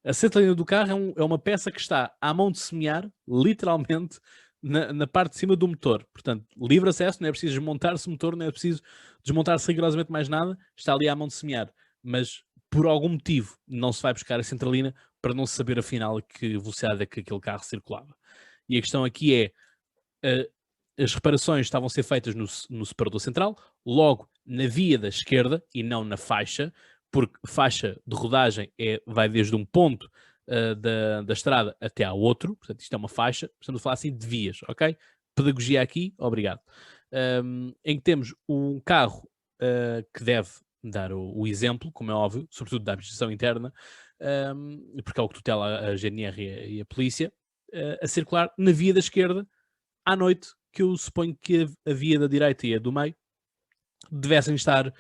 B: A centralina do carro é uma peça que está à mão de semear, literalmente, na parte de cima do motor. Portanto, livre acesso, não é preciso desmontar-se o motor, não é preciso desmontar-se rigorosamente mais nada, está ali à mão de semear. Mas, por algum motivo, não se vai buscar a centralina para não se saber, afinal, a que velocidade é que aquele carro circulava. E a questão aqui é, as reparações estavam a ser feitas no separador central, logo na via da esquerda e não na faixa, porque faixa de rodagem vai desde um ponto da estrada até ao outro, portanto isto é uma faixa, estamos a falar assim de vias, ok? Pedagogia aqui, obrigado. Em que temos um carro que deve dar o exemplo, como é óbvio, sobretudo da administração interna, porque é o que tutela a GNR e a polícia, a circular na via da esquerda à noite, que eu suponho que a via da direita e a do meio devessem estar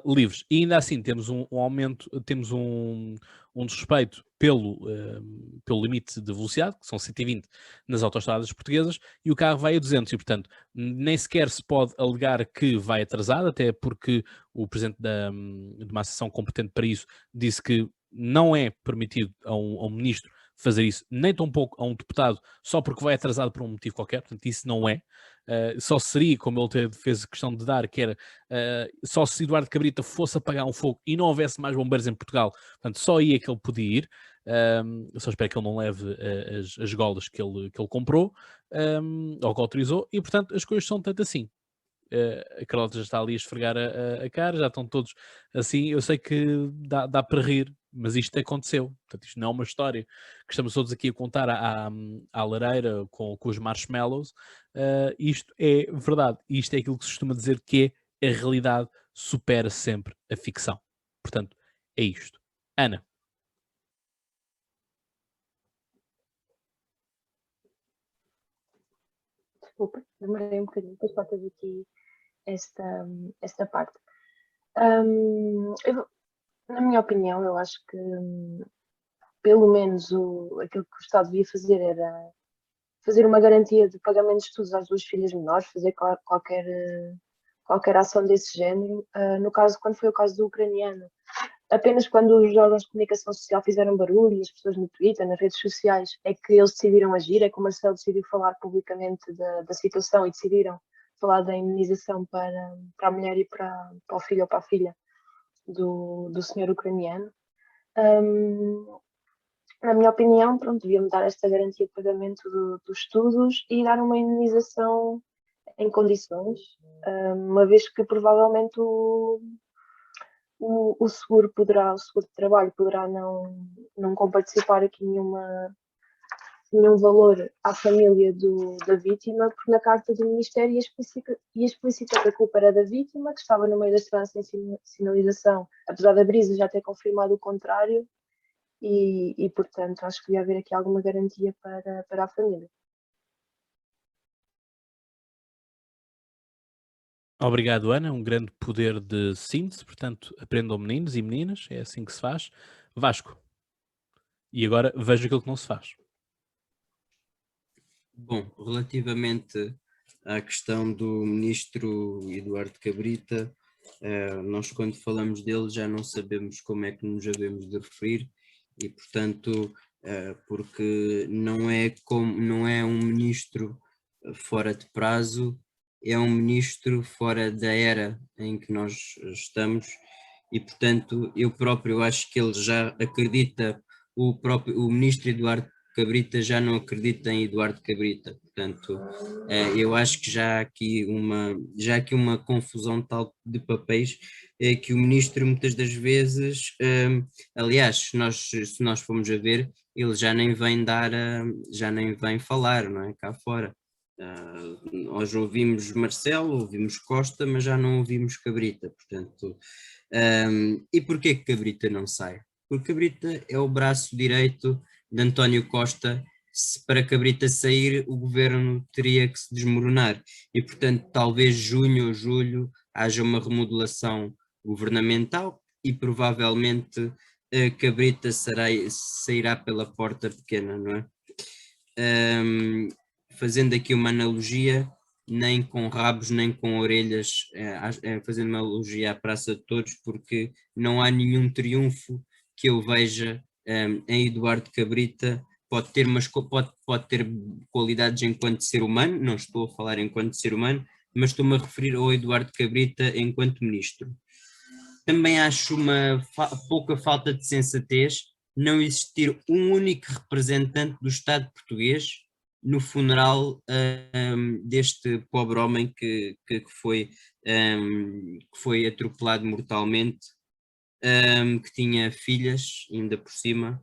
B: livres. E ainda assim temos um aumento, temos um desrespeito pelo limite de velocidade, que são 120 nas autoestradas portuguesas, e o carro vai a 200, e portanto nem sequer se pode alegar que vai atrasado, até porque o presidente de uma associação competente para isso disse que não é permitido a um ministro fazer isso, nem tão pouco a um deputado, só porque vai atrasado por um motivo qualquer, portanto isso não é. Só seria, como ele fez questão de dar, que era só se Eduardo Cabrita fosse apagar um fogo e não houvesse mais bombeiros em Portugal, portanto só aí é que ele podia ir. Só espero que ele não leve as golas que ele comprou ou que autorizou, e portanto as coisas são tanto assim. A Carlota já está ali a esfregar a cara, já estão todos assim. Eu sei que dá para rir, mas isto aconteceu. Portanto, isto não é uma história que estamos todos aqui a contar à lareira com os marshmallows. Isto é verdade. E isto é aquilo que se costuma dizer que é a realidade supera sempre a ficção. Portanto, é isto. Ana.
G: Desculpa, demorei um bocadinho, depois para ter aqui esta parte. Na minha opinião, eu acho que pelo menos aquilo que o Estado devia fazer era fazer uma garantia de pagamento de estudos às 2 filhas menores, fazer qualquer ação desse género. No caso, quando foi o caso do ucraniano, apenas quando os órgãos de comunicação social fizeram barulho e as pessoas no Twitter, nas redes sociais, é que eles decidiram agir, é que o Marcelo decidiu falar publicamente da situação e decidiram falar da indemnização para a mulher e para o filho ou para a filha do senhor ucraniano. Na minha opinião, pronto, deviam dar esta garantia de pagamento dos estudos e dar uma indemnização em condições, uma vez que provavelmente o seguro de trabalho poderá não comparticipar aqui nenhum valor à família da vítima, porque na carta do Ministério ia explícita que a culpa era da vítima, que estava no meio da estrada sem sinalização, apesar da Brisa já ter confirmado o contrário, e portanto acho que devia haver aqui alguma garantia para a família.
B: Obrigado, Ana. Um grande poder de síntese, portanto, aprendam meninos e meninas, é assim que se faz. Vasco. E agora veja aquilo que não se faz.
E: Bom, relativamente à questão do ministro Eduardo Cabrita, nós quando falamos dele já não sabemos como é que nos devemos de referir e, portanto, porque não é um ministro fora de prazo, é um ministro fora da era em que nós estamos e, portanto, eu próprio acho que ele já acredita, o ministro Eduardo Cabrita já não acredita em Eduardo Cabrita, portanto Portanto, eu acho que já há aqui uma confusão tal de papéis que o ministro muitas das vezes, aliás, se nós formos a ver, ele já nem vem já nem vem falar, não é? Cá fora. Nós ouvimos Marcelo, ouvimos Costa, mas já não ouvimos Cabrita, portanto, e porquê que Cabrita não sai? Porque Cabrita é o braço direito de António Costa. Para Cabrita sair, o governo teria que se desmoronar e, portanto, talvez junho ou julho haja uma remodelação governamental e provavelmente Cabrita sairá pela porta pequena, não é? Fazendo aqui uma analogia, nem com rabos nem com orelhas, fazendo uma analogia à Praça de Todos, porque não há nenhum triunfo que eu veja em Eduardo Cabrita. Pode ter qualidades enquanto ser humano, não estou a falar enquanto ser humano, mas estou-me a referir ao Eduardo Cabrita enquanto ministro. Também acho uma pouca falta de sensatez não existir um único representante do Estado português no funeral deste pobre homem que foi atropelado mortalmente, que tinha filhas, ainda por cima,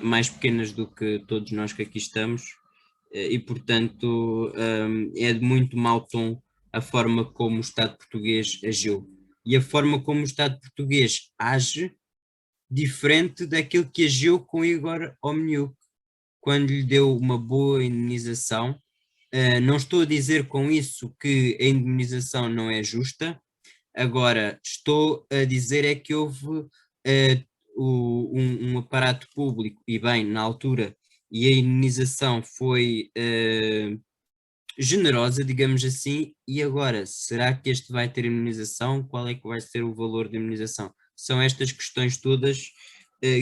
E: mais pequenas do que todos nós que aqui estamos, e portanto é de muito mau tom a forma como o Estado português agiu. E a forma como o Estado português age diferente daquilo que agiu com Igor Homeniuk, quando lhe deu uma boa indemnização. Não estou a dizer com isso que a indemnização não é justa, agora estou a dizer é que houve um aparato público, e bem, na altura, e a indemnização foi generosa, digamos assim, e agora, será que este vai ter indemnização? Qual é que vai ser o valor de indemnização? São estas questões todas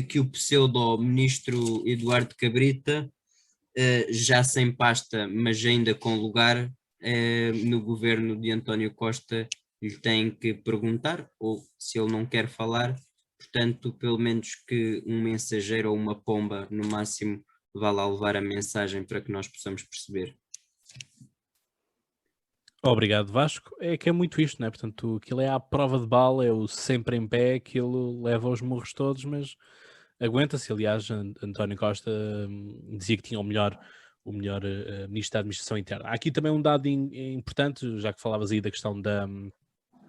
E: que o pseudo-ministro Eduardo Cabrita, já sem pasta, mas ainda com lugar no governo de António Costa, lhe tem que perguntar, ou se ele não quer falar, portanto, pelo menos que um mensageiro ou uma pomba, no máximo, vá lá levar a mensagem para que nós possamos perceber.
B: Obrigado, Vasco. É que é muito isto, não é? Portanto, aquilo é à prova de bala, é o sempre em pé, aquilo leva aos murros todos, mas aguenta-se. Aliás, António Costa dizia que tinha o melhor Ministro da Administração Interna. Há aqui também um dado importante, já que falavas aí da questão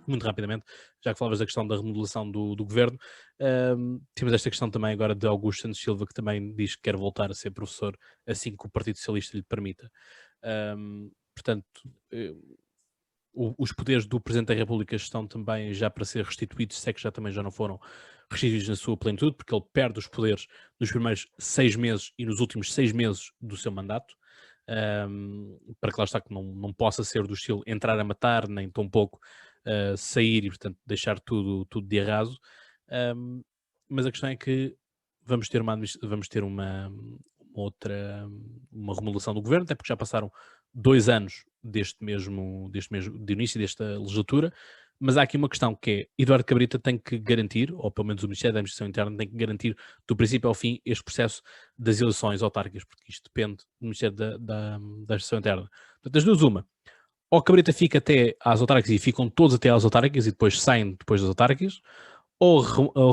B: muito rapidamente, já que falavas da questão da remodelação do governo, temos esta questão também agora de Augusto Santos Silva, que também diz que quer voltar a ser professor assim que o Partido Socialista lhe permita. Portanto, os poderes do Presidente da República estão também já para ser restituídos, se é que também já não foram restituídos na sua plenitude, porque ele perde os poderes nos primeiros 6 meses e nos últimos 6 meses do seu mandato, para que lá está que não possa ser do estilo entrar a matar, nem tão pouco sair e, portanto, deixar tudo de arraso. Mas a questão é que vamos ter uma remodelação do governo, até porque já passaram 2 anos do início desta legislatura, mas há aqui uma questão que é, Eduardo Cabrita tem que garantir, ou pelo menos o Ministério da Administração Interna tem que garantir do princípio ao fim este processo das eleições autárquicas, porque isto depende do Ministério da Administração Interna. Portanto, das duas uma, ou Cabrita fica até às autárquicas e ficam todos até às autárquicas e depois saem depois das autárquicas, ou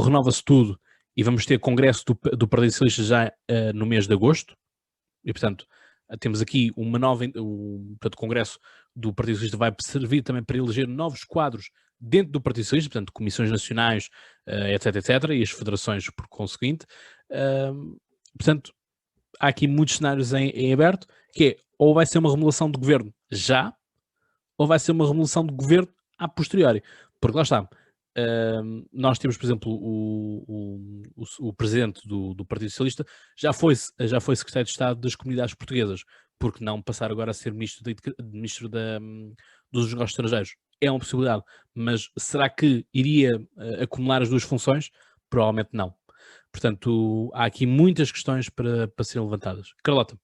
B: renova-se tudo e vamos ter congresso do Partido Socialista já no mês de agosto, e portanto temos aqui portanto, o congresso do Partido Socialista vai servir também para eleger novos quadros dentro do Partido Socialista, portanto comissões nacionais, etc, e as federações por conseguinte. Portanto, há aqui muitos cenários em aberto, que é, ou vai ser uma remodelação de governo já, ou vai ser uma remodelação de governo a posteriori, porque lá está. Nós temos, por exemplo, o presidente do Partido Socialista já foi secretário de Estado das Comunidades Portuguesas, porque não passar agora a ser ministro dos negócios estrangeiros? É uma possibilidade, mas será que iria acumular as duas funções? Provavelmente não. Portanto, há aqui muitas questões para serem levantadas. Carlota.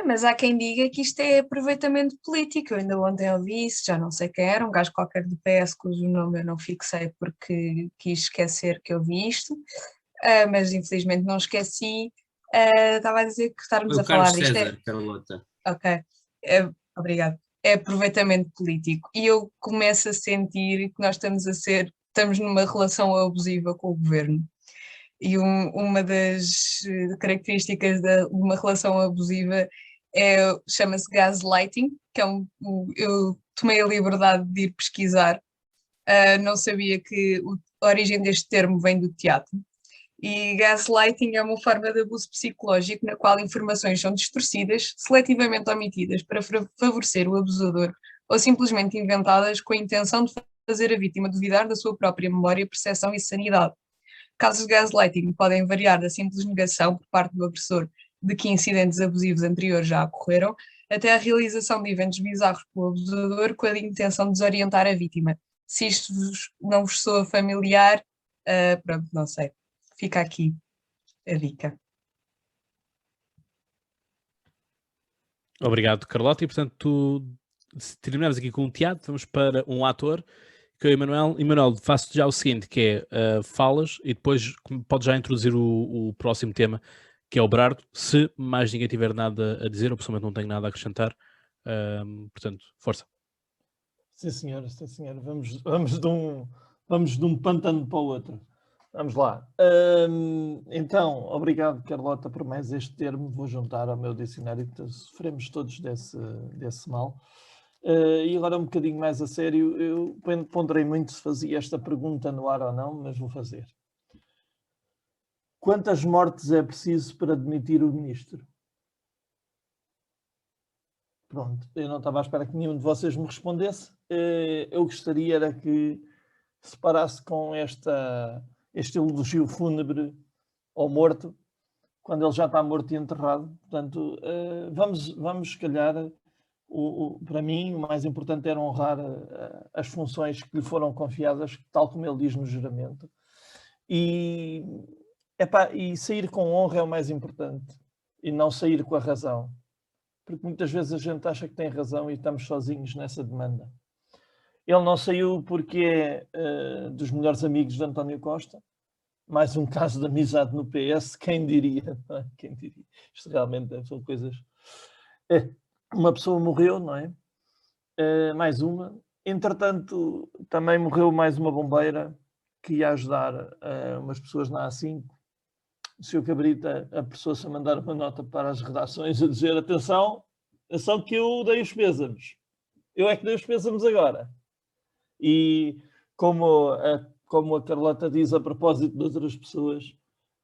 C: Mas há quem diga que isto é aproveitamento político. Eu ainda ontem ouvi isso, já não sei quem era, um gajo qualquer do PS, cujo nome eu não fixei porque quis esquecer que eu vi isto, mas infelizmente não esqueci. Estava a dizer que estarmos
E: Foi
C: a
E: o
C: falar
E: Carlos
C: disto
E: César, Carlota.
C: Ok, obrigado. É aproveitamento político. E eu começo a sentir que nós estamos numa relação abusiva com o governo. E uma das características de uma relação abusiva chama-se gaslighting, que eu tomei a liberdade de ir pesquisar. Não sabia que a origem deste termo vem do teatro. E gaslighting é uma forma de abuso psicológico na qual informações são distorcidas, seletivamente omitidas para favorecer o abusador ou simplesmente inventadas com a intenção de fazer a vítima duvidar da sua própria memória, percepção e sanidade. Casos de gaslighting podem variar da simples negação por parte do agressor de que incidentes abusivos anteriores já ocorreram, até a realização de eventos bizarros pelo abusador com a intenção de desorientar a vítima. Se isto não vos soa familiar, pronto, não sei. Fica aqui a dica.
B: Obrigado, Carlota. E portanto, se terminamos aqui com um teatro, vamos para um ator, que é o Emanuel. Emanuel, faço já o seguinte, que é falas e depois podes já introduzir o próximo tema, que é o Berardo. Se mais ninguém tiver nada a dizer, ou pessoalmente não tenho nada a acrescentar, portanto, força.
D: Sim, senhora, sim, senhora. Vamos de um pântano para o outro. Vamos lá. Então, obrigado, Carlota, por mais este termo. Vou juntar ao meu dicionário, que sofremos todos desse mal. E agora um bocadinho mais a sério, eu ponderei muito se fazia esta pergunta no ar ou não, mas vou fazer. Quantas mortes é preciso para demitir o ministro? Pronto, eu não estava à espera que nenhum de vocês me respondesse. Eu gostaria era que se parasse com este elogio fúnebre ao morto, quando ele já está morto e enterrado. Portanto, vamos se calhar, para mim, o mais importante era honrar as funções que lhe foram confiadas, tal como ele diz no juramento. E sair com honra é o mais importante, e não sair com a razão. Porque muitas vezes a gente acha que tem razão e estamos sozinhos nessa demanda. Ele não saiu porque é dos melhores amigos de António Costa. Mais um caso de amizade no PS, quem diria? Quem diria? Isto realmente são coisas... Uma pessoa morreu, não é? Mais uma. Entretanto, também morreu mais uma bombeira que ia ajudar umas pessoas na A5. O Sr. Cabrita apressou-se a mandar uma nota para as redações a dizer: atenção que eu dei os pêsames. Eu é que dei os pêsames agora. E como a Carlota diz a propósito de outras pessoas,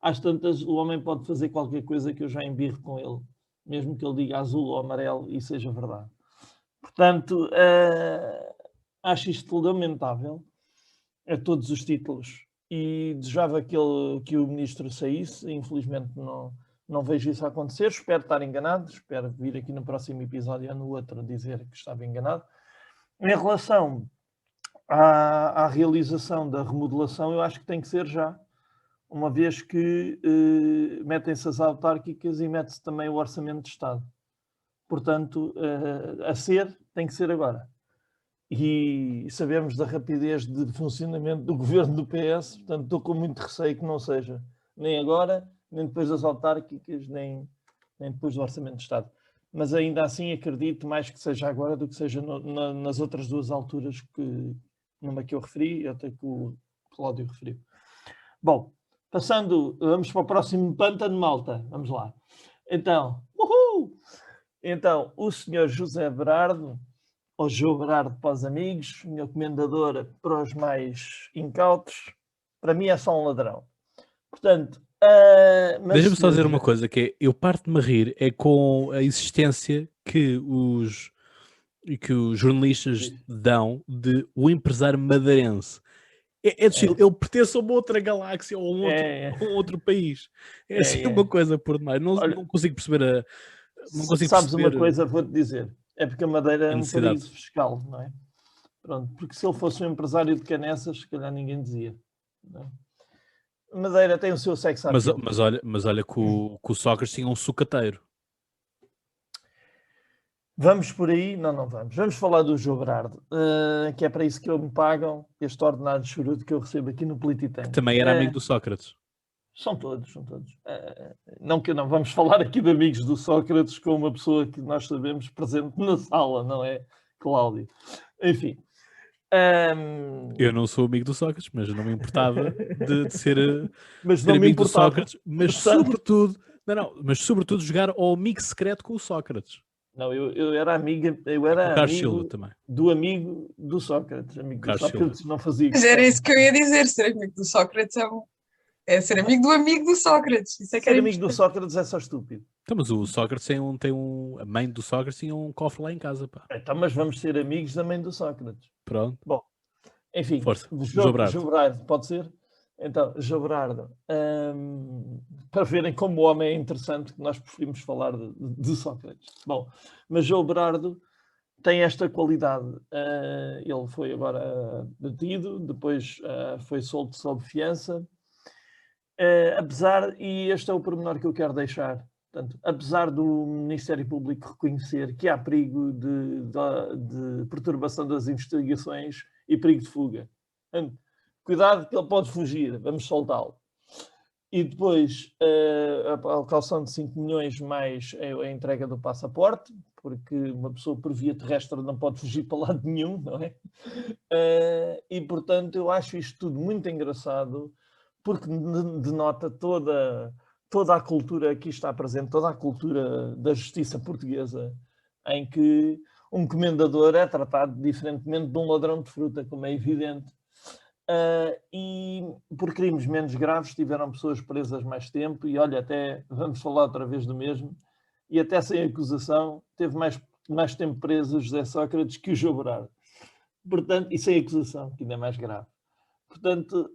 D: às tantas o homem pode fazer qualquer coisa que eu já embirro com ele, mesmo que ele diga azul ou amarelo e seja verdade. Portanto, acho isto lamentável a todos os títulos e desejava que o ministro saísse. Infelizmente não vejo isso acontecer. Espero estar enganado, espero vir aqui no próximo episódio ou no outro dizer que estava enganado. Em relação à realização da remodelação, eu acho que tem que ser já, uma vez que metem-se as autárquicas e mete-se também o orçamento de Estado. Portanto, tem que ser agora. E sabemos da rapidez de funcionamento do governo do PS, portanto estou com muito receio que não seja nem agora, nem depois das autárquicas, nem depois do orçamento de Estado. Mas ainda assim acredito mais que seja agora do que seja nas outras duas alturas, numa que eu referi e outra que o Cláudio referiu. Bom, vamos para o próximo pântano, malta. Vamos lá. Então, Então, o senhor José Berardo, ou João Berardo para os amigos, minha comendadora para os mais incautos, para mim é só um ladrão. Portanto,
B: deixa-me só dizer uma coisa, que é, eu parto-me a rir é com a existência que os jornalistas dão de o empresário madeirense. É do estilo, ele pertence a uma outra galáxia ou a um outro país. É assim uma coisa por demais. Não consigo perceber
D: Sabes uma coisa, vou-te dizer. É porque a Madeira é um paraíso fiscal, não é? Pronto, porque se ele fosse um empresário de canessas, se calhar ninguém dizia. Não é? A Madeira tem o seu sexo appeal.
B: Mas olha que o Sócrates tinha um sucateiro.
D: Vamos por aí? Não vamos. Vamos falar do João Berardo, que é para isso que me pagam este ordenado de chorudo que eu recebo aqui no Polititank.
B: Também era amigo do Sócrates.
D: São todos, são todos. Não que não vamos falar aqui de amigos do Sócrates com uma pessoa que nós sabemos presente na sala, não é, Cláudio? Enfim.
B: Eu não sou amigo do Sócrates, mas não me importava de ser,
D: Mas
B: ser
D: não me
B: amigo do
D: importava.
B: Sócrates, mas
D: Portanto-
B: sobretudo, mas sobretudo jogar ao amigo secreto com o Sócrates.
D: Não, eu era amigo,
B: O Carlos Silva também.
D: do amigo do Sócrates. Amigo do
B: Carlos
D: Sócrates não fazia
C: Mas era
D: questão.
C: isso que eu ia dizer, ser amigo do Sócrates é ser amigo do Sócrates. Isso é que
D: Ser
C: era
D: amigo do
C: importante.
D: Sócrates é só estúpido.
B: Então, mas o Sócrates a mãe do Sócrates tinha um cofre lá em casa, pá.
D: Então, mas vamos ser amigos da mãe do Sócrates.
B: Pronto.
D: Enfim,
B: Força. Jobrardo.
D: Jobrardo, pode ser? Então, Jobrardo, para verem como o homem é interessante, que nós preferimos falar de Sócrates. Bom, mas Jobrardo tem esta qualidade. Ele foi agora detido, depois foi solto sob fiança. E este é o pormenor que eu quero deixar. Portanto, apesar do Ministério Público reconhecer que há perigo de perturbação das investigações e perigo de fuga. Portanto, cuidado que ele pode fugir, vamos soltá-lo. E depois a caução de 5 milhões mais a entrega do passaporte, porque uma pessoa por via terrestre não pode fugir para lado nenhum, não é? E portanto eu acho isto tudo muito engraçado, porque denota toda a cultura aqui está presente, toda a cultura da justiça portuguesa, em que um comendador é tratado diferentemente de um ladrão de fruta, como é evidente. E por crimes menos graves tiveram pessoas presas mais tempo, e olha, até vamos falar outra vez do mesmo, e até sem acusação teve mais tempo preso o José Sócrates que o Jobrardo. Portanto, e sem acusação, que ainda é mais grave. Portanto,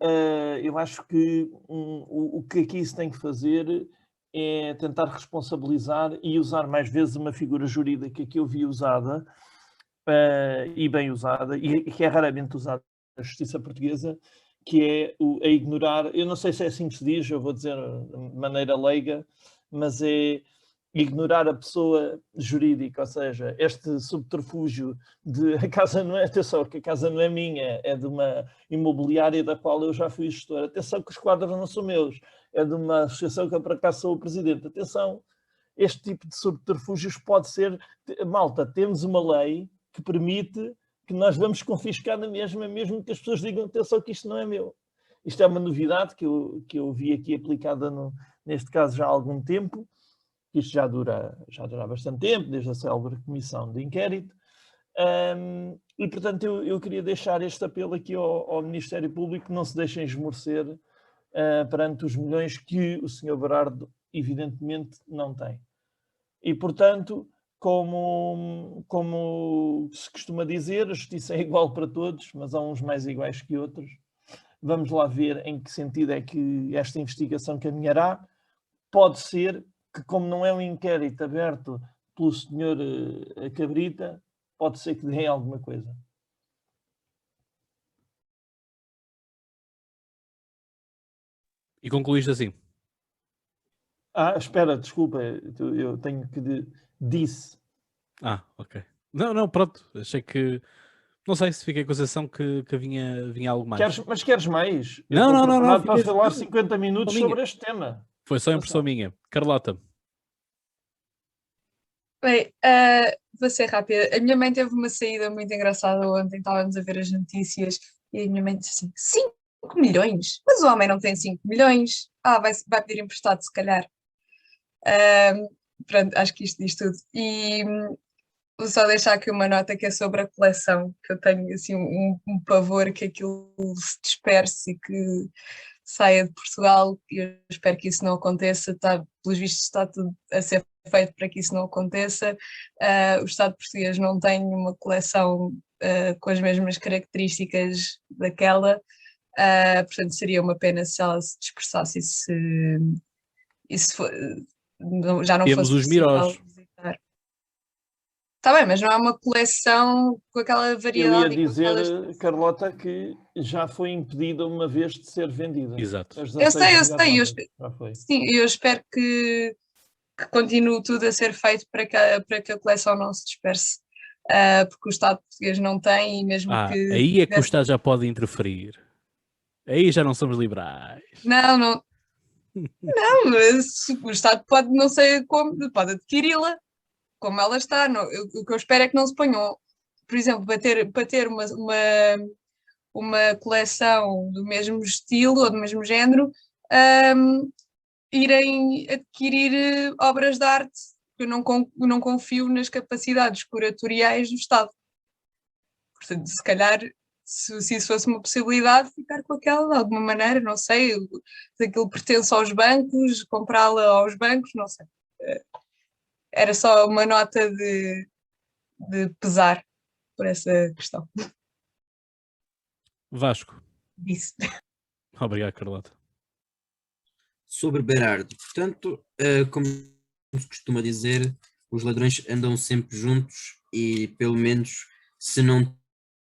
D: eu acho que o que aqui se tem que fazer é tentar responsabilizar e usar mais vezes uma figura jurídica que eu vi usada, e bem usada, e que é raramente usada na justiça portuguesa, que é a ignorar, eu não sei se é assim que se diz, eu vou dizer de maneira leiga, mas é ignorar a pessoa jurídica, ou seja, este subterfúgio de a casa não é, atenção, que a casa não é minha, é de uma imobiliária da qual eu já fui gestor, atenção que os quadros não são meus, é de uma associação que eu por acaso sou o presidente, atenção, este tipo de subterfúgios pode ser, malta, temos uma lei que permite que nós vamos confiscar na mesma, mesmo que as pessoas digam, atenção que isto não é meu. Isto é uma novidade que eu vi aqui aplicada neste caso já há algum tempo. Isto já dura bastante tempo, desde a célebre comissão de inquérito. E, portanto, eu queria deixar este apelo aqui ao Ministério Público, que não se deixem esmorecer perante os milhões que o Sr. Berardo, evidentemente, não tem. E, portanto, como se costuma dizer, a justiça é igual para todos, mas há uns mais iguais que outros. Vamos lá ver em que sentido é que esta investigação caminhará. Pode ser que, como não é um inquérito aberto pelo senhor Cabrita, pode ser que dê alguma coisa.
B: E concluíste assim?
D: Espera, desculpa, eu tenho que... Disse.
B: Ok. Não, pronto. Achei que... Não sei se fiquei com a sensação que vinha algo mais.
D: Mas queres mais?
B: Não.
D: Para falar 50 minutos sobre este tema.
B: Foi só impressão minha. Carlota.
C: Bem, vou ser rápida. A minha mãe teve uma saída muito engraçada ontem, estávamos a ver as notícias e a minha mãe disse assim, 5 milhões? Mas o homem não tem 5 milhões. Vai pedir emprestado se calhar. Pronto, acho que isto diz tudo. E vou só deixar aqui uma nota que é sobre a coleção, que eu tenho assim um pavor que aquilo se disperse e que saia de Portugal, e eu espero que isso não aconteça. Pelos vistos está tudo a ser feito para que isso não aconteça. O Estado português não tem uma coleção com as mesmas características daquela, portanto seria uma pena se ela se dispersasse e se já não
B: Temos
C: fosse
B: os Mirós.
C: visitar. Está bem, mas não é uma coleção com aquela variedade.
D: Eu ia dizer, Carlota, que já foi impedida uma vez de ser vendida.
B: Exato.
C: Eu sei. Eu espero que continue tudo a ser feito para que a coleção não se disperse. Porque o Estado português não tem, e mesmo que...
B: Aí é que o Estado já pode interferir. Aí já não somos liberais.
C: Não. Não, mas o Estado pode, não sei como, pode adquiri-la, como ela está. Não, o que eu espero é que não se ponham, por exemplo, para ter uma coleção do mesmo estilo ou do mesmo género, irem adquirir obras de arte. Eu não confio nas capacidades curatoriais do Estado. Portanto, se calhar, se isso fosse uma possibilidade, ficar com aquela de alguma maneira, não sei, se aquilo pertence aos bancos, comprá-la aos bancos, não sei. Era só uma nota de pesar por essa questão.
B: Vasco.
C: Disso.
B: Obrigado, Carlota.
E: Sobre Berardo, portanto, como se costuma dizer, os ladrões andam sempre juntos e, pelo menos, se não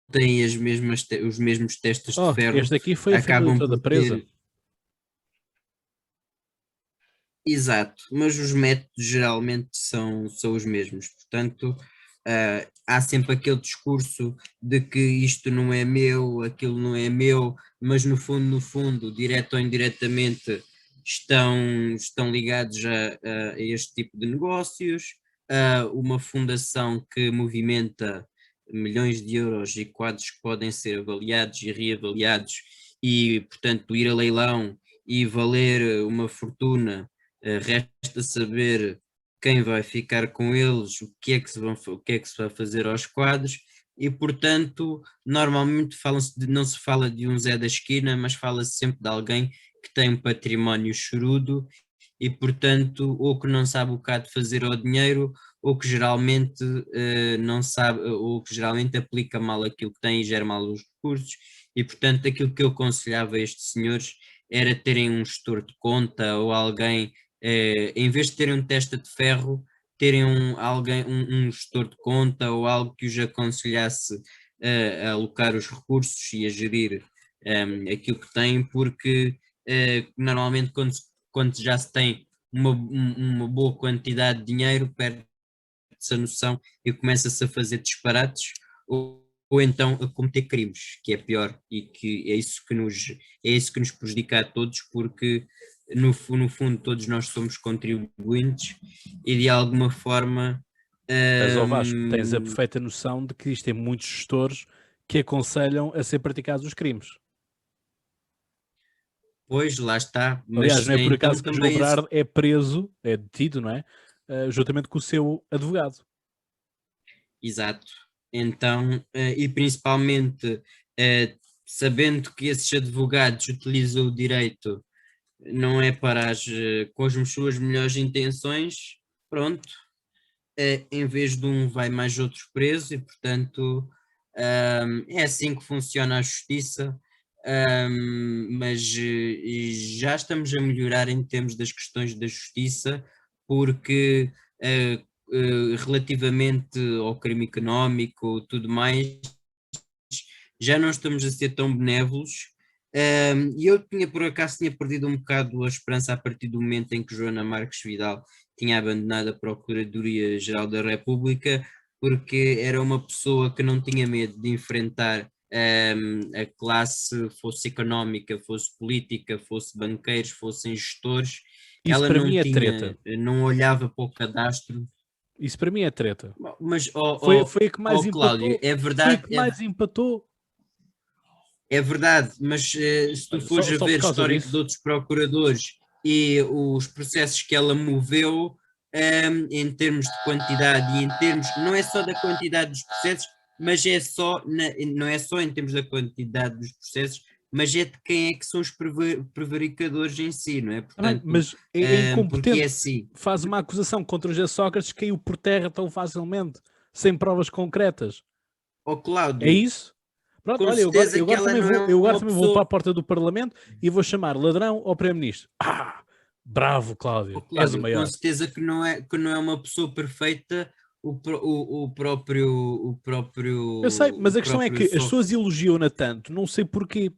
E: têm os mesmos testes de ferro,
B: este aqui foi a família
E: acabam
B: toda
E: por
B: presa.
E: ter... Exato, mas os métodos geralmente são os mesmos. Portanto, há sempre aquele discurso de que isto não é meu, aquilo não é meu, mas no fundo, direto ou indiretamente, estão ligados a este tipo de negócios. Uma fundação que movimenta milhões de euros e quadros que podem ser avaliados e reavaliados e, portanto, ir a leilão e valer uma fortuna. Resta saber quem vai ficar com eles, o que é que se vai fazer aos quadros, e portanto normalmente não se fala de um Zé da esquina, mas fala-se sempre de alguém que tem um património chorudo e portanto ou que não sabe o que há de fazer ao dinheiro, ou que geralmente não sabe, ou que geralmente aplica mal aquilo que tem e gera mal os recursos, e portanto aquilo que eu aconselhava a estes senhores era terem um gestor de conta ou alguém, em vez de terem um testa de ferro, terem um gestor de conta ou algo que os aconselhasse a alocar os recursos e a gerir aquilo que têm, porque normalmente quando já se tem uma boa quantidade de dinheiro, perde-se a noção e começa-se a fazer disparates ou então a cometer crimes, que é pior, e que é isso que nos prejudica a todos, porque no fundo todos nós somos contribuintes e de alguma forma...
B: Mas, ó Vasco, tens a perfeita noção de que existem muitos gestores que aconselham a ser praticados os crimes.
E: Pois, lá está.
B: Aliás, não é por acaso que o João
E: também
B: Berardo é preso, é detido, não é? Juntamente com o seu advogado.
E: Exato. Então, e principalmente sabendo que esses advogados utilizam o direito não é para com as suas melhores intenções, pronto, em vez de um vai mais outro preso e portanto é assim que funciona a justiça, mas já estamos a melhorar em termos das questões da justiça, porque relativamente ao crime económico tudo mais, já não estamos a ser tão benévolos. E eu por acaso tinha perdido um bocado a esperança a partir do momento em que Joana Marques Vidal tinha abandonado a Procuradoria-Geral da República, porque era uma pessoa que não tinha medo de enfrentar a classe, fosse económica, fosse política, fosse banqueiros, fossem gestores.
B: Isso
E: Ela
B: para
E: não
B: mim é
E: tinha,
B: treta.
E: não olhava para o cadastro.
B: Isso para mim é treta.
E: Mas,
B: Foi a que mais empatou.
E: Cláudio, é verdade.
B: Foi a que mais empatou.
E: É verdade, mas se tu fores a ver o histórico de outros procuradores e os processos que ela moveu, em termos de quantidade e em termos, não é só da quantidade dos processos, mas não é só em termos da quantidade dos processos, mas é de quem é que são os prevaricadores em si, não é? Portanto,
B: mas é incompetente.
E: é assim.
B: Faz uma acusação contra o José Sócrates, caiu por terra tão facilmente, sem provas concretas.
E: Cláudio,
B: é isso? Pronto, olha, eu agora também vou para a porta do Parlamento e vou chamar ladrão ao Primeiro-Ministro. Bravo, Cláudio, és o maior.
E: Com certeza que não é uma pessoa perfeita, o próprio...
B: Eu sei, mas a questão é que as pessoas elogiam-na tanto, não sei porquê.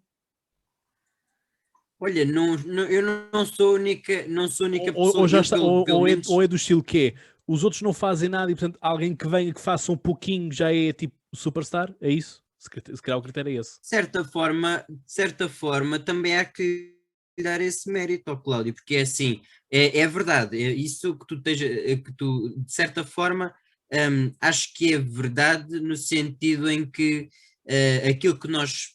E: Olha, eu não sou a única pessoa...
B: Ou já está, ou é do estilo que é, os outros não fazem nada e, portanto, alguém que venha que faça um pouquinho já é tipo superstar, é isso? Se calhar o critério é esse.
E: De certa forma também há que dar esse mérito ao Cláudio, porque é assim, é verdade, é isso que tu de certa forma, acho que é verdade no sentido em que aquilo que nós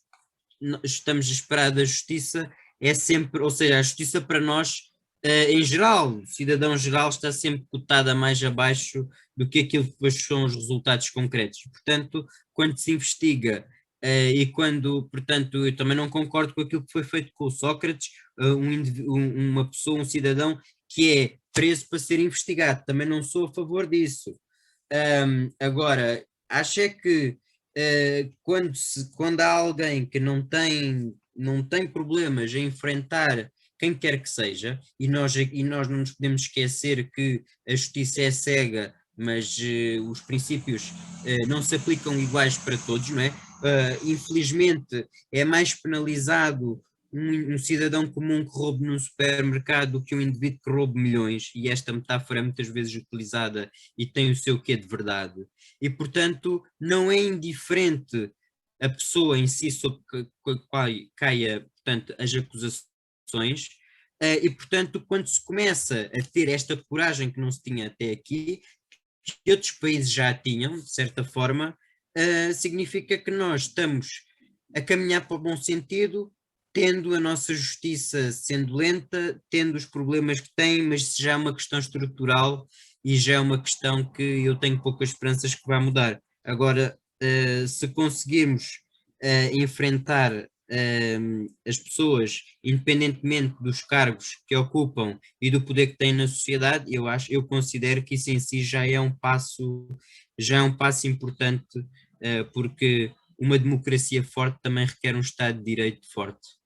E: estamos a esperar da justiça é sempre, ou seja, a justiça para nós, em geral, o cidadão geral está sempre cotada mais abaixo do que aquilo que depois são os resultados concretos. Portanto, quando se investiga e quando, portanto, eu também não concordo com aquilo que foi feito com o Sócrates, uma pessoa, um cidadão que é preso para ser investigado, também não sou a favor disso. Agora, acho é que quando há alguém que não tem problemas em enfrentar quem quer que seja, e nós não nos podemos esquecer que a justiça é cega, mas os princípios não se aplicam iguais para todos, não é? Infelizmente é mais penalizado um cidadão comum que roube num supermercado do que um indivíduo que roube milhões, e esta metáfora é muitas vezes utilizada e tem o seu quê de verdade. E, portanto, não é indiferente a pessoa em si sobre a qual caia, portanto, as acusações, e, portanto, quando se começa a ter esta coragem que não se tinha até aqui, que outros países já tinham, de certa forma, significa que nós estamos a caminhar para o bom sentido, tendo a nossa justiça sendo lenta, tendo os problemas que tem, mas já é uma questão estrutural e já é uma questão que eu tenho poucas esperanças que vai mudar. Agora, se conseguirmos enfrentar as pessoas, independentemente dos cargos que ocupam e do poder que têm na sociedade, eu considero que isso em si já é um passo importante, porque uma democracia forte também requer um Estado de Direito forte.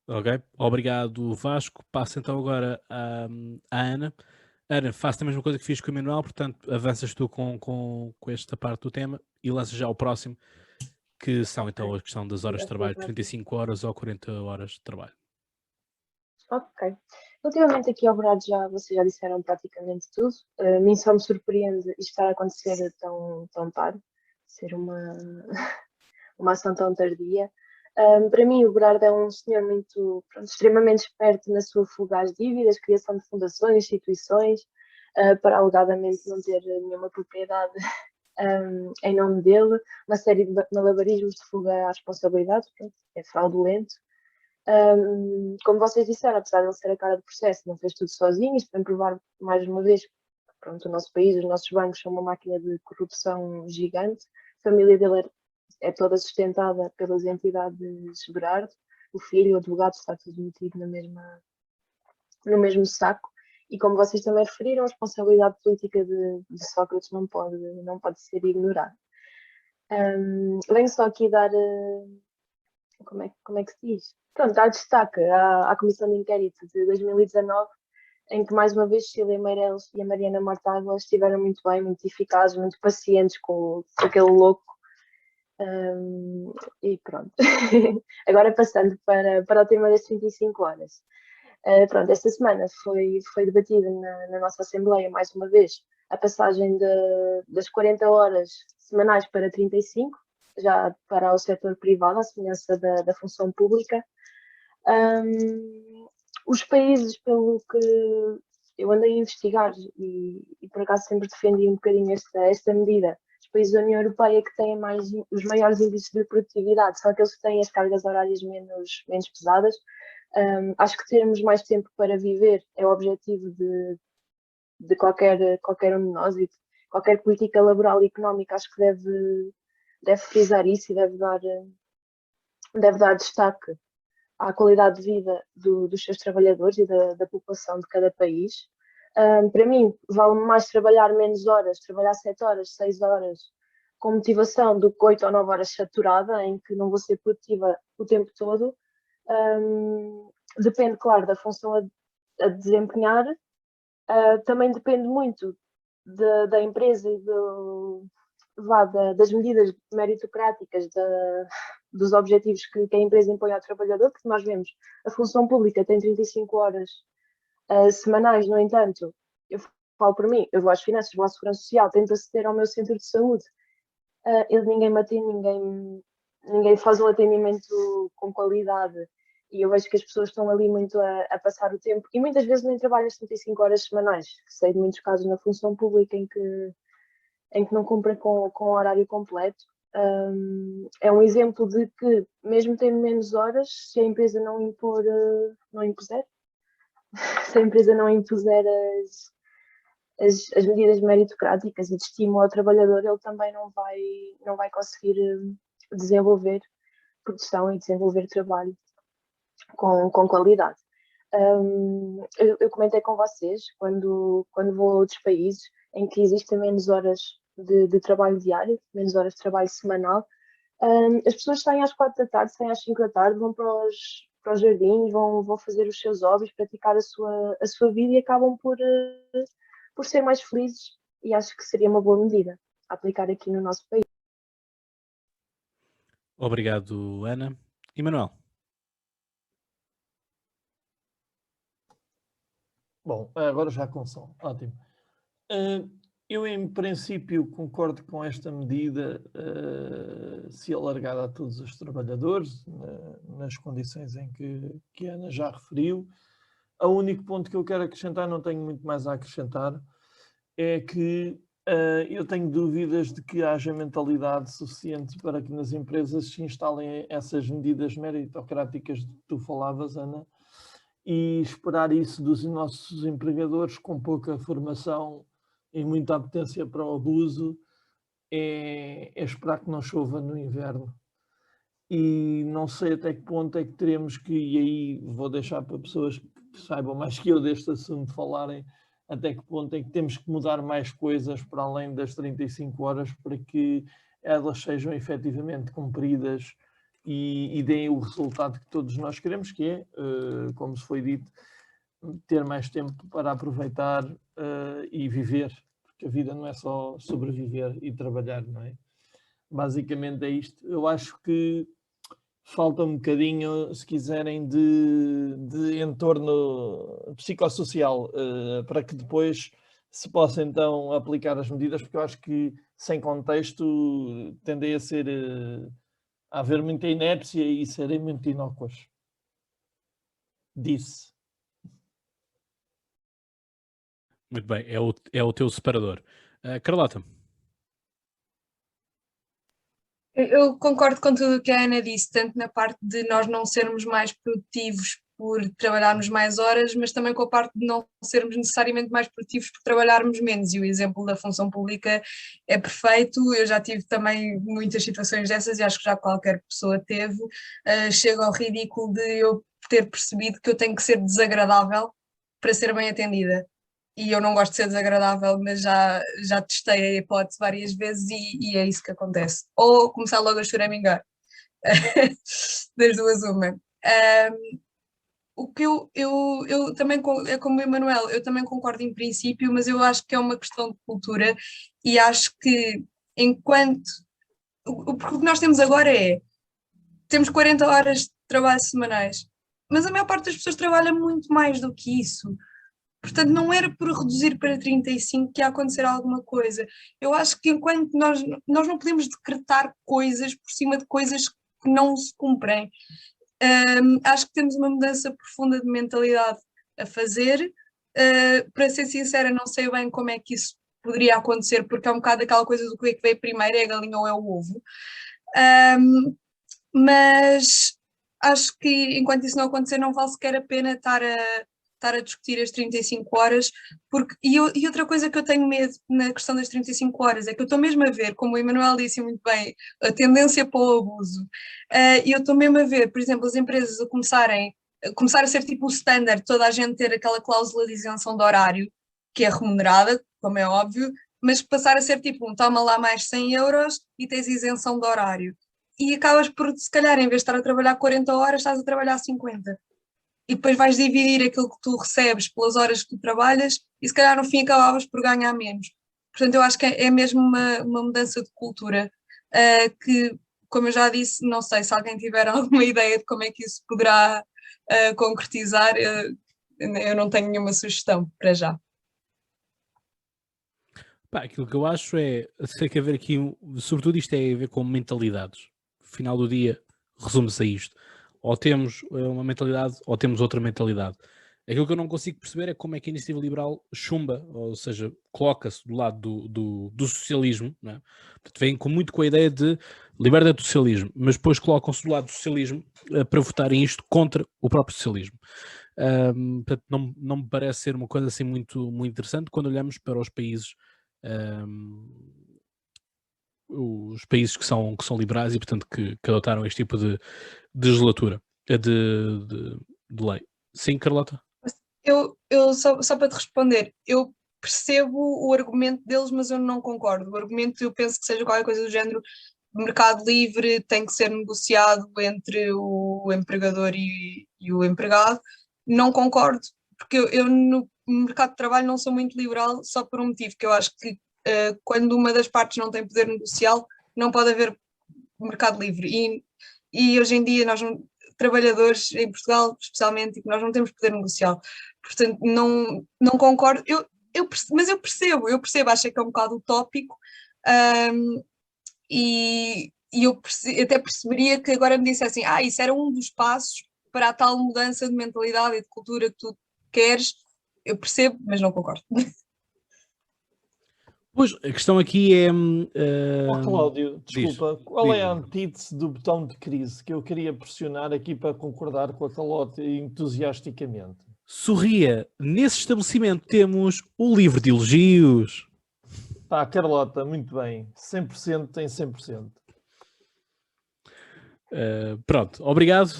B: Ok, obrigado Vasco. Passo então agora à Ana. Ana, faço a mesma coisa que fiz com o Emanuel, portanto avanças tu com esta parte do tema e lanças já o próximo, que são então a questão das horas de trabalho, 35 horas ou 40 horas de trabalho.
G: Ok. Relativamente aqui ao Brado, vocês já disseram praticamente tudo. A mim só me surpreende isto estar a acontecer tão tarde, ser uma ação tão tardia. Para mim, o Berardo é um senhor extremamente esperto na sua fuga às dívidas, criação de fundações, instituições, para alegadamente não ter nenhuma propriedade em nome dele, uma série de malabarismos de fuga à responsabilidade, é fraudulento. Como vocês disseram, apesar de ele ser a cara do processo, não fez tudo sozinho, isto vem provar mais uma vez que o nosso país, os nossos bancos são uma máquina de corrupção gigante, a família dele é toda sustentada pelas entidades Berardo, o filho, o advogado, está tudo metido no mesmo saco. E como vocês também referiram, a responsabilidade política de Sócrates não pode ser ignorada. Venho só aqui dar, como é que se diz? Pronto, dar destaque à Comissão de Inquérito de 2019, em que mais uma vez Cecília Meirelles e a Mariana Mortágua estiveram muito bem, muito eficazes, muito pacientes com aquele louco. E pronto. Agora passando para o tema das 35 horas. Pronto, esta semana foi debatida na nossa Assembleia, mais uma vez, a passagem das 40 horas semanais para 35, já para o setor privado, à semelhança da função pública. Os países, pelo que eu andei a investigar, e por acaso sempre defendi um bocadinho esta medida, os países da União Europeia que têm os maiores índices de produtividade são aqueles que têm as cargas horárias menos pesadas. Acho que termos mais tempo para viver é o objetivo de qualquer um de nós, e qualquer política laboral e económica acho que deve frisar isso e deve dar destaque à qualidade de vida dos seus trabalhadores e da população de cada país. Para mim, vale mais trabalhar menos horas, trabalhar 7 horas, 6 horas, com motivação, do que 8 ou 9 horas saturada, em que não vou ser produtiva o tempo todo. Depende, claro, da função a desempenhar. Também depende muito da empresa e das medidas meritocráticas, dos objetivos que a empresa impõe ao trabalhador, porque nós vemos a função pública tem 35 horas semanais, no entanto, eu falo por mim, eu vou às finanças, vou à segurança social, tento aceder ao meu centro de saúde, ninguém me atende, ninguém faz um atendimento com qualidade, E eu vejo que as pessoas estão ali muito a passar o tempo e muitas vezes nem trabalham as 75 horas semanais. Sei de muitos casos na função pública em que não cumprem com o horário completo. É um exemplo de que, mesmo tendo menos horas, se a empresa não impuser, se a empresa não impuser as medidas meritocráticas e de estímulo ao trabalhador, ele também não vai conseguir desenvolver produção e desenvolver trabalho com qualidade. Eu comentei com vocês, quando vou a outros países em que existem menos horas de trabalho diário, menos horas de trabalho semanal, as pessoas saem às 4 da tarde, saem às 5 da tarde, vão para os jardins, vão fazer os seus hobbies, praticar a sua vida e acabam por ser mais felizes, e acho que seria uma boa medida a aplicar aqui no nosso país.
B: Obrigado, Ana. E Manuel?
D: Bom, agora já com som. Ótimo. Eu, em princípio, concordo com esta medida, se alargada a todos os trabalhadores, nas condições em que a Ana já referiu. O único ponto que eu quero acrescentar, não tenho muito mais a acrescentar, é que eu tenho dúvidas de que haja mentalidade suficiente para que nas empresas se instalem essas medidas meritocráticas de que tu falavas, Ana, e esperar isso dos nossos empregadores com pouca formação e muita apetência para o abuso é esperar que não chova no inverno. E não sei até que ponto é que teremos que, e aí vou deixar para pessoas que saibam mais que eu deste assunto falarem, até que ponto é que temos que mudar mais coisas para além das 35 horas para que elas sejam efetivamente cumpridas e deem o resultado que todos nós queremos, que é, como se foi dito, ter mais tempo para aproveitar e viver, porque a vida não é só sobreviver e trabalhar, não é? Basicamente é isto. Eu acho que falta um bocadinho, se quiserem, de entorno psicossocial para que depois se possa então aplicar as medidas, porque eu acho que sem contexto tendem a haver muita inépcia e serem muito inócuas. Disse.
B: Muito bem, é o teu separador. Carlota?
C: Eu concordo com tudo o que a Ana disse, tanto na parte de nós não sermos mais produtivos por trabalharmos mais horas, mas também com a parte de não sermos necessariamente mais produtivos por trabalharmos menos. E o exemplo da função pública é perfeito. Eu já tive também muitas situações dessas e acho que já qualquer pessoa teve. Chega ao ridículo de eu ter percebido que eu tenho que ser desagradável para ser bem atendida. E eu não gosto de ser desagradável, mas já testei a hipótese várias vezes e é isso que acontece. Ou começar logo a choramingar. Das duas, uma. O que eu também, é como o Emanuel, eu também concordo em princípio, mas eu acho que é uma questão de cultura e acho que enquanto... Porque o que nós temos agora temos 40 horas de trabalho semanais, mas a maior parte das pessoas trabalha muito mais do que isso. Portanto, não era por reduzir para 35 que ia acontecer alguma coisa. Eu acho que enquanto nós não podemos decretar coisas por cima de coisas que não se cumprem. Acho que temos uma mudança profunda de mentalidade a fazer. Para ser sincera, não sei bem como é que isso poderia acontecer, porque é um bocado aquela coisa do que é que veio primeiro, é a galinha ou é o ovo. Mas acho que enquanto isso não acontecer, não vale sequer a pena estar a discutir as 35 horas, e outra coisa que eu tenho medo na questão das 35 horas é que eu estou mesmo a ver, como o Emanuel disse muito bem, a tendência para o abuso, e eu estou mesmo a ver, por exemplo, as empresas a começar a ser tipo o standard, toda a gente ter aquela cláusula de isenção de horário, que é remunerada, como é óbvio, mas passar a ser tipo, toma lá mais 100 euros e tens isenção de horário. E acabas por, se calhar, em vez de estar a trabalhar 40 horas, estás a trabalhar 50. E depois vais dividir aquilo que tu recebes pelas horas que tu trabalhas e se calhar no fim acabavas por ganhar menos. Portanto, eu acho que é mesmo uma mudança de cultura que, como eu já disse, não sei se alguém tiver alguma ideia de como é que isso poderá concretizar, eu não tenho nenhuma sugestão para já.
B: Aquilo que eu acho tem que haver aqui, sobretudo isto é a ver com mentalidades. No final do dia, resume-se a isto. ou temos uma mentalidade ou temos outra mentalidade. Aquilo que eu não consigo perceber é como é que a iniciativa liberal chumba, ou seja, coloca-se do lado do socialismo, não é? Portanto, vem muito com a ideia de liberta do socialismo, mas depois colocam-se do lado do socialismo para votarem isto contra o próprio socialismo. Portanto, não me parece ser uma coisa assim muito, muito interessante quando olhamos para os países que são liberais e, portanto, que adotaram este tipo de legislatura, de lei. Sim, Carlota?
C: Eu só para te responder, eu percebo o argumento deles, mas eu não concordo. O argumento, eu penso que seja qualquer coisa do género: o mercado livre tem que ser negociado entre o empregador e o empregado. Não concordo, porque eu no mercado de trabalho não sou muito liberal, só por um motivo, que eu acho que quando uma das partes não tem poder negocial, não pode haver mercado livre. E hoje em dia nós trabalhadores em Portugal, especialmente, nós não temos poder negocial. Portanto, não concordo. Mas eu percebo, acho que é um bocado utópico, e eu até perceberia que agora me dissessem, isso era um dos passos para a tal mudança de mentalidade e de cultura que tu queres. Eu percebo, mas não concordo.
B: Pois, a questão aqui é...
D: Cláudio, desculpa, qual é a
B: diz.
D: antítese do botão de crise que eu queria pressionar aqui para concordar com a Carlota entusiasticamente?
B: Sorria, nesse estabelecimento temos o livro de elogios.
D: Carlota, muito bem. 100% tem 100%.
B: Pronto, obrigado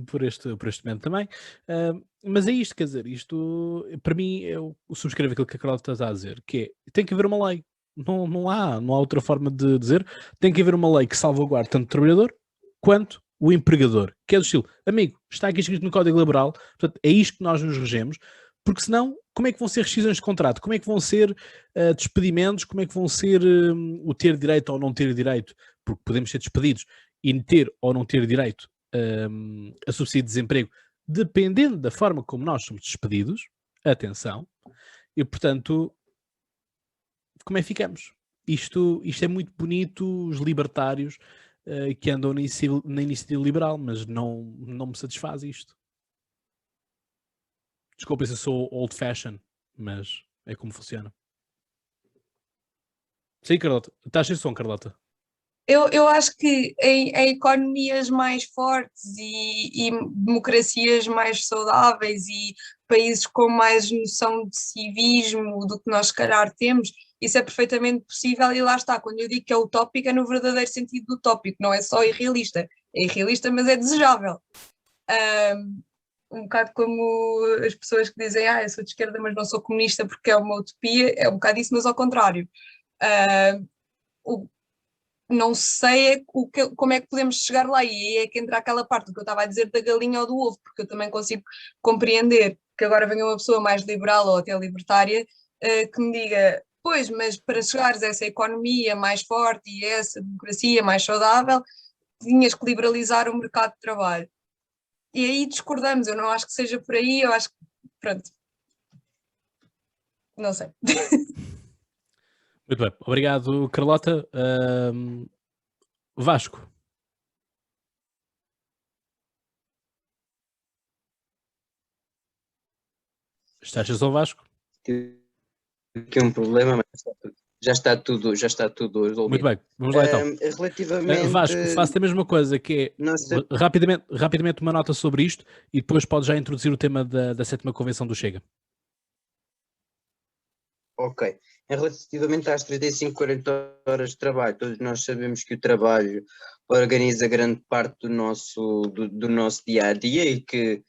B: por este momento também. Mas é isto, quer dizer, isto para mim eu subscrevo aquilo que a Carlota está a dizer, que é, tem que haver uma lei. Não há outra forma de dizer. Tem que haver uma lei que salvaguarde tanto o trabalhador quanto o empregador, que é do estilo, amigo, está aqui escrito no Código Laboral, portanto é isto que nós nos regemos, porque senão como é que vão ser rescisões de contrato? Como é que vão ser despedimentos? Como é que vão ser o ter direito ou não ter direito? Porque podemos ser despedidos e ter ou não ter direito a subsídio de desemprego, dependendo da forma como nós somos despedidos. Atenção. E, portanto, como é que ficamos? Isto é muito bonito, os libertários que andam na iniciativa liberal, mas não me satisfaz isto. Desculpa se eu sou old fashion, mas é como funciona. Sim, Carlota. Estás sem som, Carlota?
C: Eu acho que em economias mais fortes e democracias mais saudáveis e países com mais noção de civismo do que nós se calhar temos, isso é perfeitamente possível. E lá está, quando eu digo que é utópico, é no verdadeiro sentido do utópico, não é só irrealista. É irrealista, mas é desejável. Um bocado como as pessoas que dizem, eu sou de esquerda, mas não sou comunista porque é uma utopia, é um bocado isso, mas ao contrário. Não sei como é que podemos chegar lá, e aí é que entra aquela parte do que eu estava a dizer da galinha ou do ovo, porque eu também consigo compreender que agora venha uma pessoa mais liberal ou até libertária que me diga, pois, mas para chegares a essa economia mais forte e essa democracia mais saudável, tinhas que liberalizar o mercado de trabalho. E aí discordamos, eu não acho que seja por aí, eu acho que, pronto, não sei.
B: Muito bem, obrigado, Carlota. Vasco. Estás a Vasco?
E: Aqui um problema, mas já está tudo resolvido.
B: Muito bem, vamos lá então.
E: Relativamente...
B: Vasco, faço a mesma coisa, que é rapidamente uma nota sobre isto e depois podes já introduzir o tema da 7ª Convenção do Chega.
E: Ok. Relativamente às 35, 40 horas de trabalho, todos nós sabemos que o trabalho organiza grande parte do nosso dia a dia e que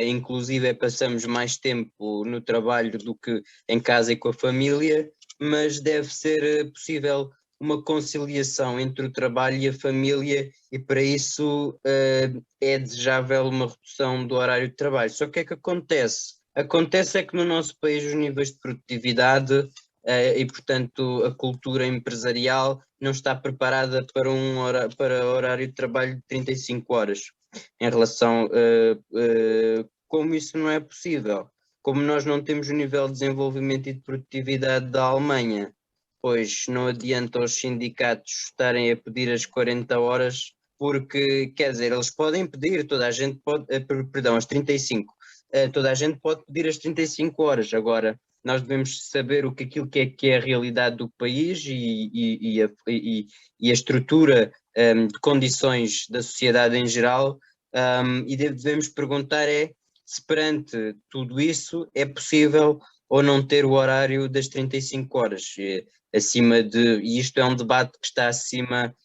E: inclusive passamos mais tempo no trabalho do que em casa e com a família, mas deve ser possível uma conciliação entre o trabalho e a família, e para isso é desejável uma redução do horário de trabalho. Só que o que é que acontece? Acontece é que no nosso país os níveis de produtividade e, portanto, a cultura empresarial não está preparada para horário de trabalho de 35 horas. Em relação como isso não é possível, como nós não temos o nível de desenvolvimento e de produtividade da Alemanha, pois não adianta os sindicatos estarem a pedir as 40 horas porque, quer dizer, eles podem pedir, toda a gente pode, perdão, as 35, toda a gente pode pedir as 35 horas, agora nós devemos saber aquilo que é a realidade do país e a estrutura de condições da sociedade em geral, e devemos perguntar se perante tudo isso é possível ou não ter o horário das 35 horas, e isto é um debate que está acima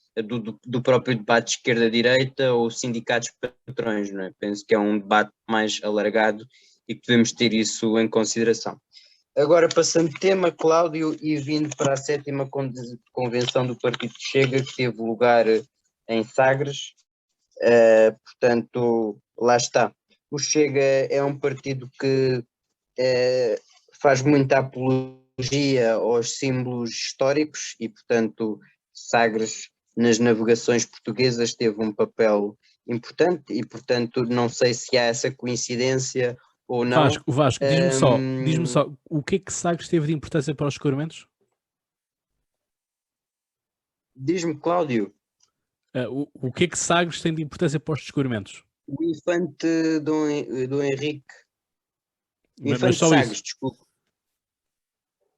E: do próprio debate de esquerda-direita ou sindicatos-patrões, não é? Penso que é um debate mais alargado e que devemos ter isso em consideração. Agora, passando de tema, Cláudio, e vindo para a 7ª convenção do Partido Chega, que teve lugar em Sagres, portanto, lá está. O Chega é um partido que faz muita apologia aos símbolos históricos e, portanto, Sagres, nas navegações portuguesas, teve um papel importante e, portanto, não sei se há essa coincidência ou não.
B: Vasco, diz-me só, o que é que Sagres teve de importância para os descobrimentos?
E: Diz-me, Cláudio.
B: O que é que Sagres tem de importância para os descobrimentos?
E: O infante Dom Henrique.
B: Mas só
E: Sagres,
B: isso.
E: desculpa.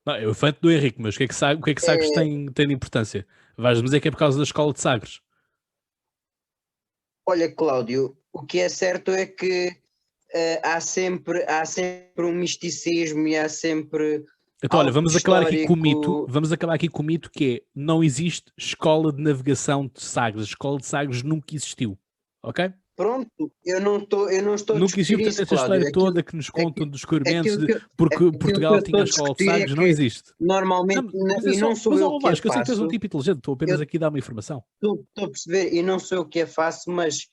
B: Não, é o infante do Henrique, mas o que é que Sagres tem de importância? Vais-me dizer que é por causa da escola de Sagres?
E: Olha, Cláudio, o que é certo é que há sempre um misticismo e há sempre.
B: Então, olha, vamos acabar aqui com o mito que é: não existe escola de navegação de Sagres. A escola de Sagres nunca existiu, ok?
E: Pronto, eu não estou
B: nunca existiu, portanto, essa história toda que nos contam dos descobrimentos porque Portugal tinha a escola de Sagres, não existe.
E: Normalmente, não sou eu que
B: eu sei que tu és um
E: faço.
B: tipo inteligente, estou apenas aqui a dar uma informação.
E: Estou a perceber, e não sou eu que a faço, mas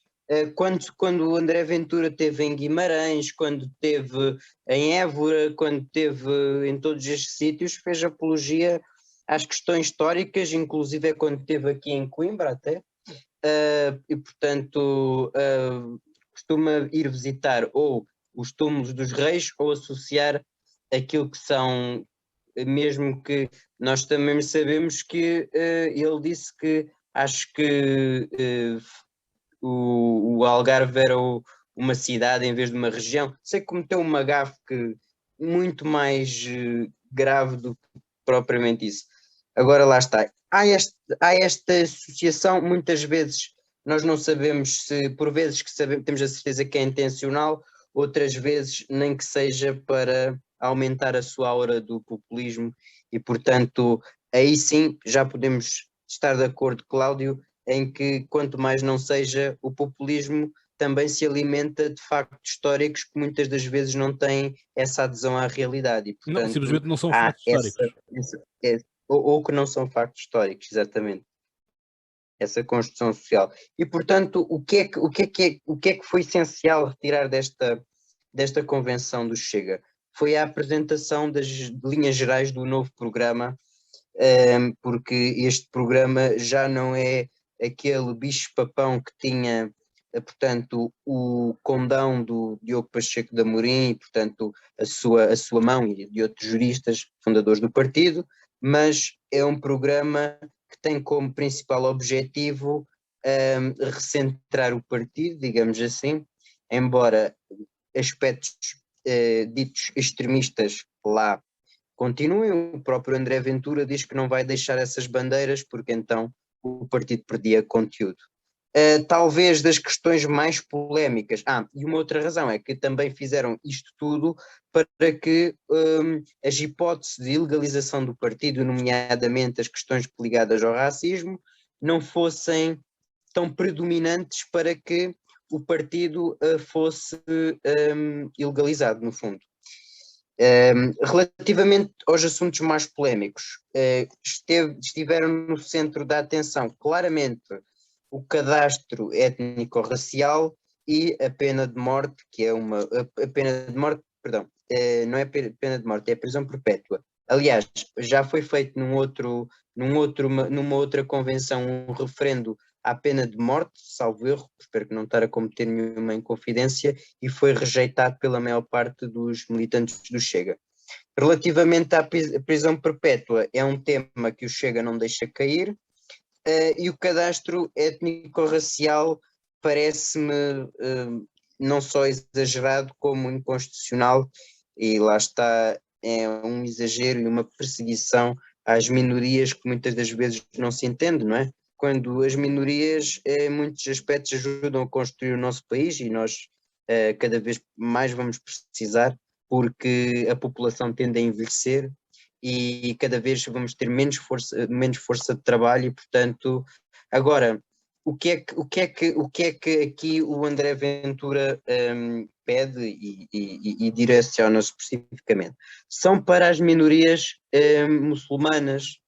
E: quando o André Ventura esteve em Guimarães, quando esteve em Évora, quando esteve em todos estes sítios, fez apologia às questões históricas, inclusive quando esteve aqui em Coimbra até, e portanto costuma ir visitar ou os túmulos dos reis ou associar aquilo que são, mesmo que nós também sabemos que ele disse que acho que o Algarve era uma cidade em vez de uma região. Sei que cometeu uma gafe muito mais grave do que propriamente isso. Agora lá está. Há esta associação, muitas vezes nós não sabemos se, por vezes que sabemos, temos a certeza que é intencional, outras vezes nem que seja para aumentar a sua aura do populismo e, portanto, aí sim já podemos estar de acordo, Cláudio, em que quanto mais não seja, o populismo também se alimenta de factos históricos que muitas das vezes não têm essa adesão à realidade. E, portanto,
B: não, simplesmente não são factos históricos.
E: Ou que não são factos históricos, exatamente. Essa construção social. E, portanto, o que é que foi essencial retirar desta convenção do Chega? Foi a apresentação das linhas gerais do novo programa, porque este programa já não é aquele bicho-papão que tinha, portanto, o condão do Diogo Pacheco de Amorim, e, portanto, a sua mão e de outros juristas fundadores do partido, mas é um programa que tem como principal objetivo recentrar o partido, digamos assim, embora aspectos ditos extremistas lá continuem. O próprio André Ventura diz que não vai deixar essas bandeiras porque então o partido perdia conteúdo. Talvez das questões mais polémicas, e uma outra razão é que também fizeram isto tudo para que as hipóteses de ilegalização do partido, nomeadamente as questões ligadas ao racismo, não fossem tão predominantes para que o partido fosse ilegalizado, no fundo. Relativamente aos assuntos mais polémicos, estiveram no centro da atenção claramente o cadastro étnico-racial e a pena de morte, que é a pena de morte, perdão, não é pena de morte, é a prisão perpétua. Aliás, já foi feito numa outra convenção um referendo à pena de morte, salvo erro, espero que não estar a cometer nenhuma inconfidência, e foi rejeitado pela maior parte dos militantes do Chega. Relativamente à prisão perpétua, é um tema que o Chega não deixa cair.
H: e o cadastro étnico-racial parece-me não só exagerado como inconstitucional, e lá está, é um exagero e uma perseguição às minorias que muitas das vezes não se entende, não é? Quando as minorias, em muitos aspectos, ajudam a construir o nosso país e nós cada vez mais vamos precisar, porque a população tende a envelhecer e cada vez vamos ter menos força de trabalho e, portanto, agora, o que é que aqui o André Ventura pede e direciona especificamente? São para as minorias muçulmanas,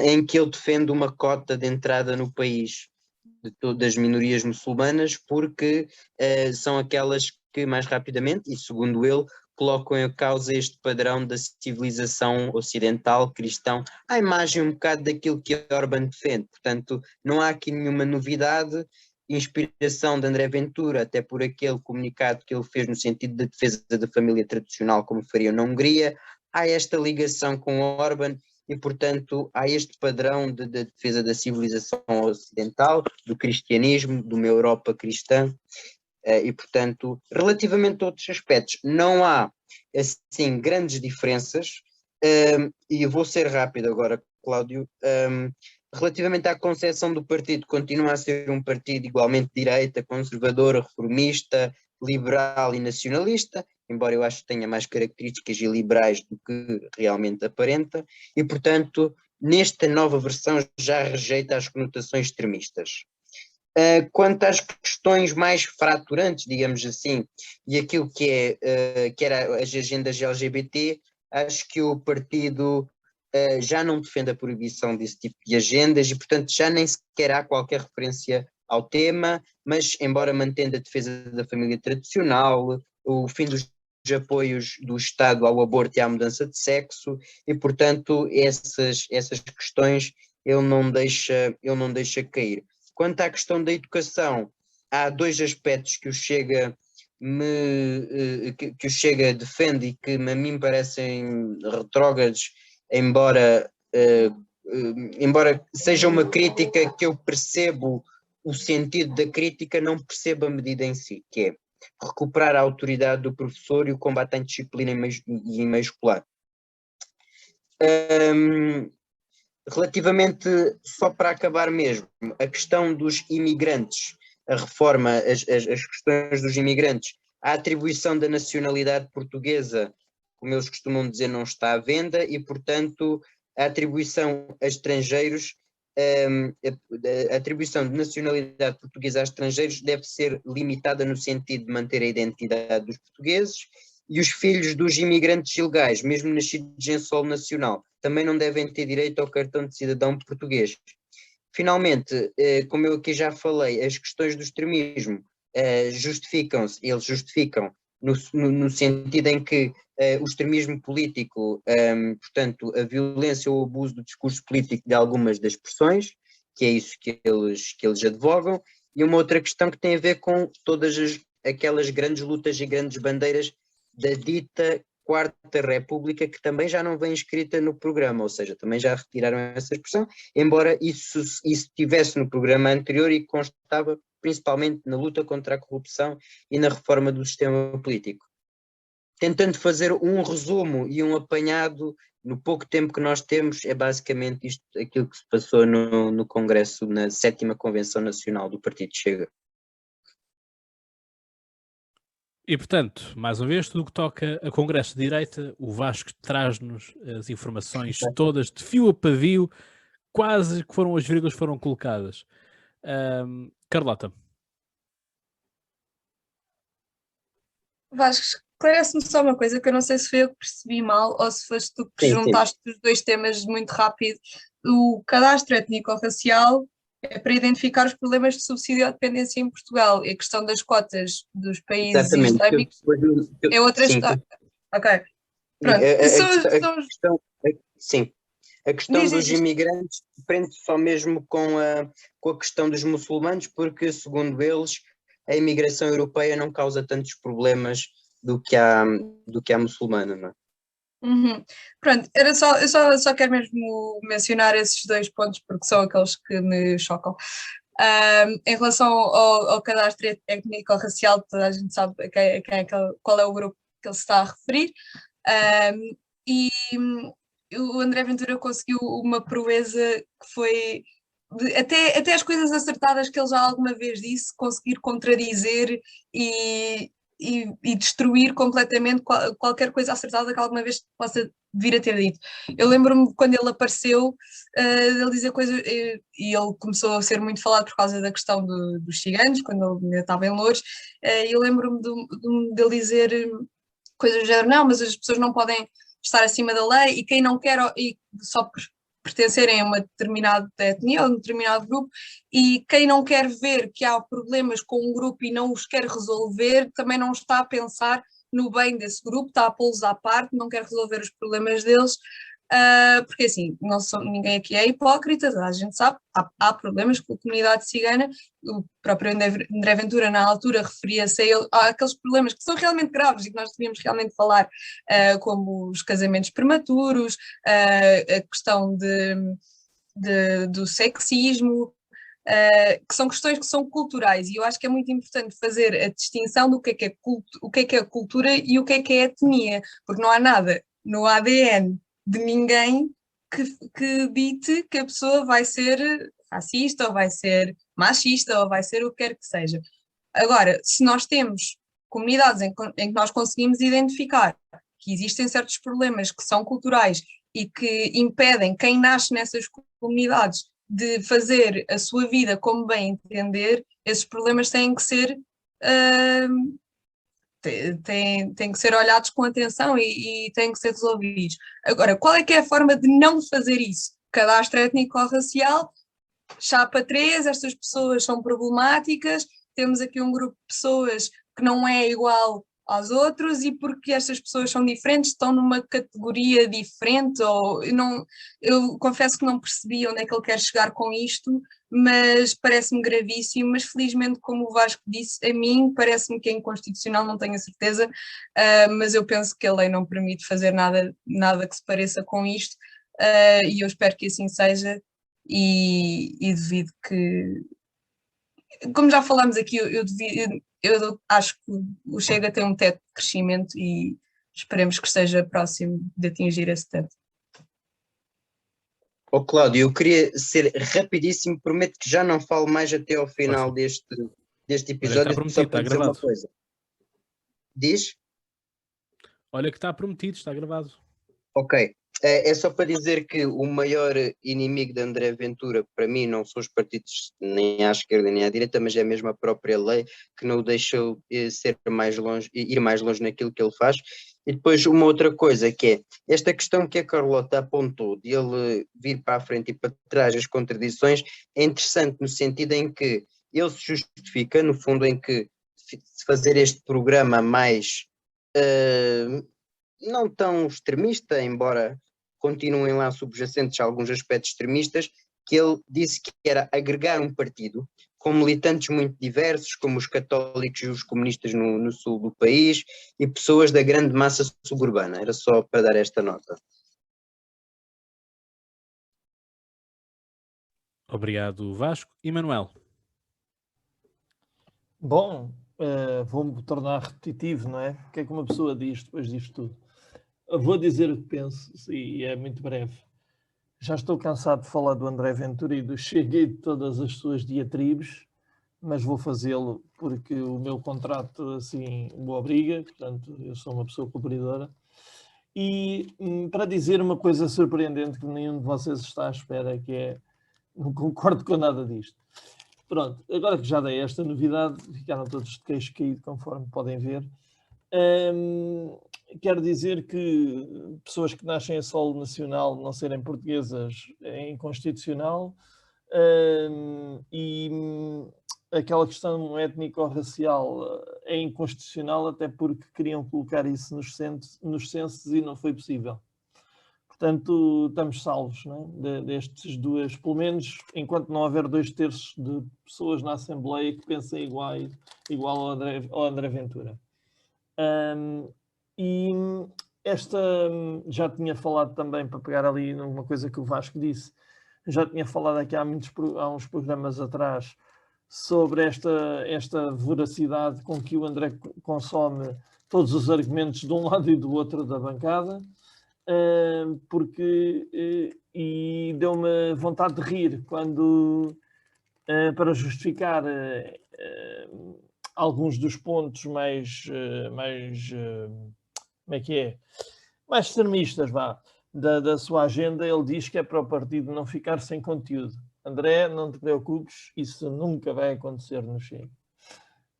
H: em que ele defende uma cota de entrada no país de todas as minorias muçulmanas, porque são aquelas que mais rapidamente, e segundo ele, colocam em causa este padrão da civilização ocidental, cristão, à imagem um bocado daquilo que Orbán defende. Portanto, não há aqui nenhuma novidade, inspiração de André Ventura, até por aquele comunicado que ele fez no sentido da defesa da família tradicional, como faria na Hungria, há esta ligação com Orbán e, portanto, há este padrão de defesa da civilização ocidental, do cristianismo, de uma Europa cristã. E, portanto, relativamente a outros aspectos, não há, assim, grandes diferenças, e eu vou ser rápido agora, Cláudio. Relativamente à concepção do partido, continua a ser um partido igualmente de direita, conservador, reformista, liberal e nacionalista, embora eu acho que tenha mais características liberais do que realmente aparenta, e, portanto, nesta nova versão já rejeita as conotações extremistas. Quanto às questões mais fraturantes, digamos assim, e aquilo que era as agendas LGBT, acho que o partido já não defende a proibição desse tipo de agendas e, portanto, já nem sequer há qualquer referência ao tema, mas embora mantendo a defesa da família tradicional, o fim dos apoios do Estado ao aborto e à mudança de sexo, e, portanto, essas questões ele não deixa cair. Quanto à questão da educação, há dois aspectos que o Chega defende e que a mim parecem retrógrados, embora seja uma crítica que eu percebo o sentido da crítica, não percebo a medida em si, que é recuperar a autoridade do professor e o combate à indisciplina em meio escolar. Relativamente, só para acabar mesmo, a questão dos imigrantes, a reforma, as questões dos imigrantes, a atribuição da nacionalidade portuguesa, como eles costumam dizer, não está à venda e, portanto, a atribuição a estrangeiros, a atribuição de nacionalidade portuguesa a estrangeiros deve ser limitada no sentido de manter a identidade dos portugueses, e os filhos dos imigrantes ilegais, mesmo nascidos em solo nacional, também não devem ter direito ao cartão de cidadão português. Finalmente, como eu aqui já falei, as questões do extremismo eles justificam no sentido em que o extremismo político, portanto, a violência ou o abuso do discurso político de algumas das expressões, que é isso que eles advogam, e uma outra questão que tem a ver com todas aquelas grandes lutas e grandes bandeiras da dita Quarta República, que também já não vem escrita no programa, ou seja, também já retiraram essa expressão, embora isso estivesse no programa anterior e constava principalmente na luta contra a corrupção e na reforma do sistema político. Tentando fazer um resumo e um apanhado no pouco tempo que nós temos, é basicamente isto, aquilo que se passou no Congresso, na 7ª Convenção Nacional do Partido Chega.
B: E, portanto, mais uma vez, tudo o que toca a Congresso de Direita, o Vasco traz-nos as informações todas, de fio a pavio, quase que foram as vírgulas que foram colocadas. Carlota.
C: Vasco, esclarece-me só uma coisa, que eu não sei se foi eu que percebi mal ou se foste tu que juntaste os dois temas muito rápido. O cadastro étnico-racial é para identificar os problemas de subsídio à dependência em Portugal, e a questão das cotas dos países islâmicos é outra história. Ok. Pronto.
H: A questão dos imigrantes prende só mesmo com a questão dos muçulmanos, porque, segundo eles, a imigração europeia não causa tantos problemas do que a muçulmana, não é?
C: Uhum. Pronto, eu só quero mesmo mencionar esses 2 pontos porque são aqueles que me chocam. Em relação ao cadastro étnico-racial, toda a gente sabe qual é o grupo que ele se está a referir. E o André Ventura conseguiu uma proeza que foi até as coisas acertadas que ele já alguma vez disse, conseguir contradizer e destruir completamente qualquer coisa acertada que alguma vez possa vir a ter dito. Eu lembro-me quando ele apareceu, ele dizer coisas, e ele começou a ser muito falado por causa da questão dos ciganos, quando ele ainda estava em Loures, e eu lembro-me dele dizer coisas do género, não, mas as pessoas não podem estar acima da lei, e quem não quer, e só por pertencerem a uma determinada etnia ou a um determinado grupo, e quem não quer ver que há problemas com um grupo e não os quer resolver, também não está a pensar no bem desse grupo, está a pô-los à parte, não quer resolver os problemas deles, porque assim, ninguém aqui é hipócrita, a gente sabe, há problemas com a comunidade cigana, o próprio André Ventura na altura referia-se a aqueles problemas que são realmente graves e que nós devíamos realmente falar, como os casamentos prematuros, a questão do sexismo, que são questões que são culturais, e eu acho que é muito importante fazer a distinção do que é cultura e o que é etnia, porque não há nada no ADN de ninguém que dite que a pessoa vai ser racista, ou vai ser machista, ou vai ser o que quer que seja. Agora, se nós temos comunidades em que nós conseguimos identificar que existem certos problemas que são culturais e que impedem quem nasce nessas comunidades de fazer a sua vida como bem entender, esses problemas têm que ser têm que ser olhados com atenção e têm que ser resolvidos. Agora, qual é que é a forma de não fazer isso? Cadastro étnico-racial, chapa 3, estas pessoas são problemáticas, temos aqui um grupo de pessoas que não é igual aos outros, e porque estas pessoas são diferentes, estão numa categoria diferente, ou eu confesso que não percebi onde é que ele quer chegar com isto, mas parece-me gravíssimo, mas felizmente, como o Vasco disse, a mim parece-me que é inconstitucional, não tenho a certeza, mas eu penso que a lei não permite fazer nada que se pareça com isto, e eu espero que assim seja, e devido que, como já falámos aqui, eu acho que o Chega tem um teto de crescimento e esperemos que esteja próximo de atingir esse teto.
H: Cláudio, eu queria ser rapidíssimo, prometo que já não falo mais até ao final deste episódio,
B: prometido,
H: só para
B: está
H: dizer uma
B: gravado.
H: coisa. Diz?
B: Olha que está prometido, está gravado.
H: Ok. É só para dizer que o maior inimigo de André Ventura, para mim, não são os partidos nem à esquerda nem à direita, mas é mesmo a própria lei que não o deixou ir mais longe naquilo que ele faz. E depois uma outra coisa que é esta questão que a Carlota apontou de ele vir para a frente e para trás as contradições, é interessante no sentido em que ele se justifica, no fundo, em que se fazer este programa mais não tão extremista, embora continuem lá subjacentes a alguns aspectos extremistas, que ele disse que era agregar um partido com militantes muito diversos, como os católicos e os comunistas no sul do país, e pessoas da grande massa suburbana. Era só para dar esta nota.
B: Obrigado, Vasco. E Manuel?
D: Bom, vou-me tornar repetitivo, não é? O que é que uma pessoa diz depois disto tudo? Eu vou dizer o que penso, e é muito breve. Já estou cansado de falar do André Ventura e do Chega e de todas as suas diatribes, mas vou fazê-lo porque o meu contrato assim o obriga, portanto eu sou uma pessoa cumpridora. E para dizer uma coisa surpreendente que nenhum de vocês está à espera, que é, não concordo com nada disto. Pronto, agora que já dei esta novidade, ficaram todos de queixo caído, conforme podem ver. Quero dizer que pessoas que nascem a solo nacional não serem portuguesas é inconstitucional, e aquela questão étnico-racial é inconstitucional, até porque queriam colocar isso nos censos e não foi possível. Portanto, estamos salvos, não é? Destes duas, pelo menos enquanto não houver 2/3 de pessoas na Assembleia que pensem igual ao André Ventura. E já tinha falado também, para pegar ali numa coisa que o Vasco disse, já tinha falado aqui há uns programas atrás sobre esta voracidade com que o André consome todos os argumentos de um lado e do outro da bancada, e deu-me vontade de rir quando, para justificar alguns dos pontos mais como é que é? Mais extremistas, da sua agenda, ele diz que é para o partido não ficar sem conteúdo. André, não te preocupes, isso nunca vai acontecer no Chega.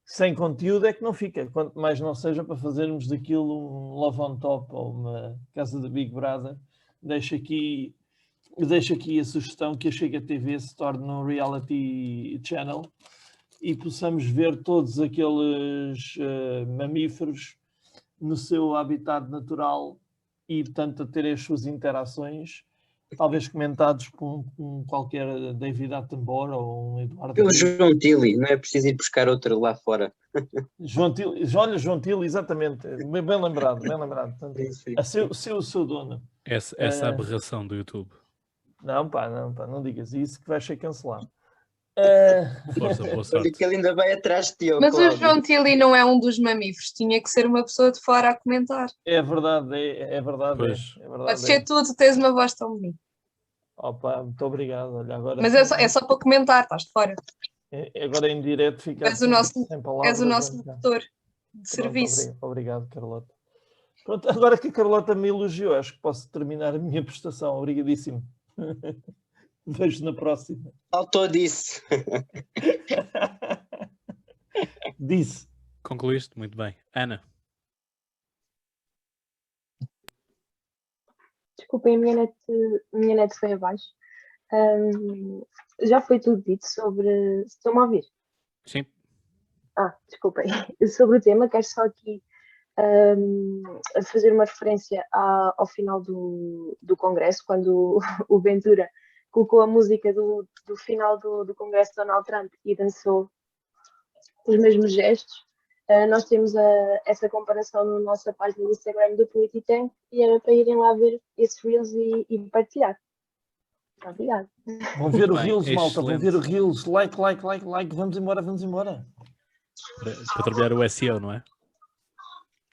D: Sem conteúdo é que não fica, quanto mais não seja para fazermos daquilo um Love on Top ou uma casa de Big Brother. Deixo aqui a sugestão que a Chega TV se torne um reality channel e possamos ver todos aqueles mamíferos no seu habitat natural e, portanto, a ter as suas interações, talvez comentados por um qualquer David Attenborough ou um Eduardo...
H: Pelo João Tilly, não é preciso ir buscar outro lá fora.
D: João Tilly, exatamente. Bem lembrado. Portanto, o seu dono.
B: Essa aberração do YouTube.
D: Não, não digas isso que vai ser cancelado.
B: Força, boa
H: Olha
B: sorte.
H: que ele ainda vai atrás de ti.
C: Mas o
H: Cláudio.
C: João Tilly não é um dos mamíferos, tinha que ser uma pessoa de fora a comentar.
D: É verdade, é verdade.
B: Pois.
D: É verdade.
C: Pode ser tu tens uma voz tão bonita.
D: Opa, muito obrigado. Olha, agora,
C: Mas é só para comentar, estás de fora.
D: agora em direto fica
C: És o nosso,
D: sem palavras.
C: és o nosso
D: Pronto,
C: locutor de serviço.
D: Obrigado, Carlota. Pronto, agora que a Carlota me elogiou, acho que posso terminar a minha prestação. Obrigadíssimo. Vejo na próxima.
H: Faltou disso.
D: Disse.
B: Concluíste? Muito bem. Ana.
G: Desculpem, a minha net foi abaixo. Já foi tudo dito sobre... Estão-me a ouvir?
B: Sim.
G: Desculpem. Sobre o tema, quero só aqui fazer uma referência ao final do Congresso, quando o Ventura colocou a música do final do Congresso de Donald Trump e dançou os mesmos gestos. Nós temos essa comparação na nossa página do Instagram do Polititank e era para irem lá ver esses reels e partilhar. Obrigada.
D: Vão ver o
B: Bem,
D: Reels, malta. Vão
B: excelente.
D: ver o Reels. Like. Vamos embora.
B: Para trabalhar o SEO, não é?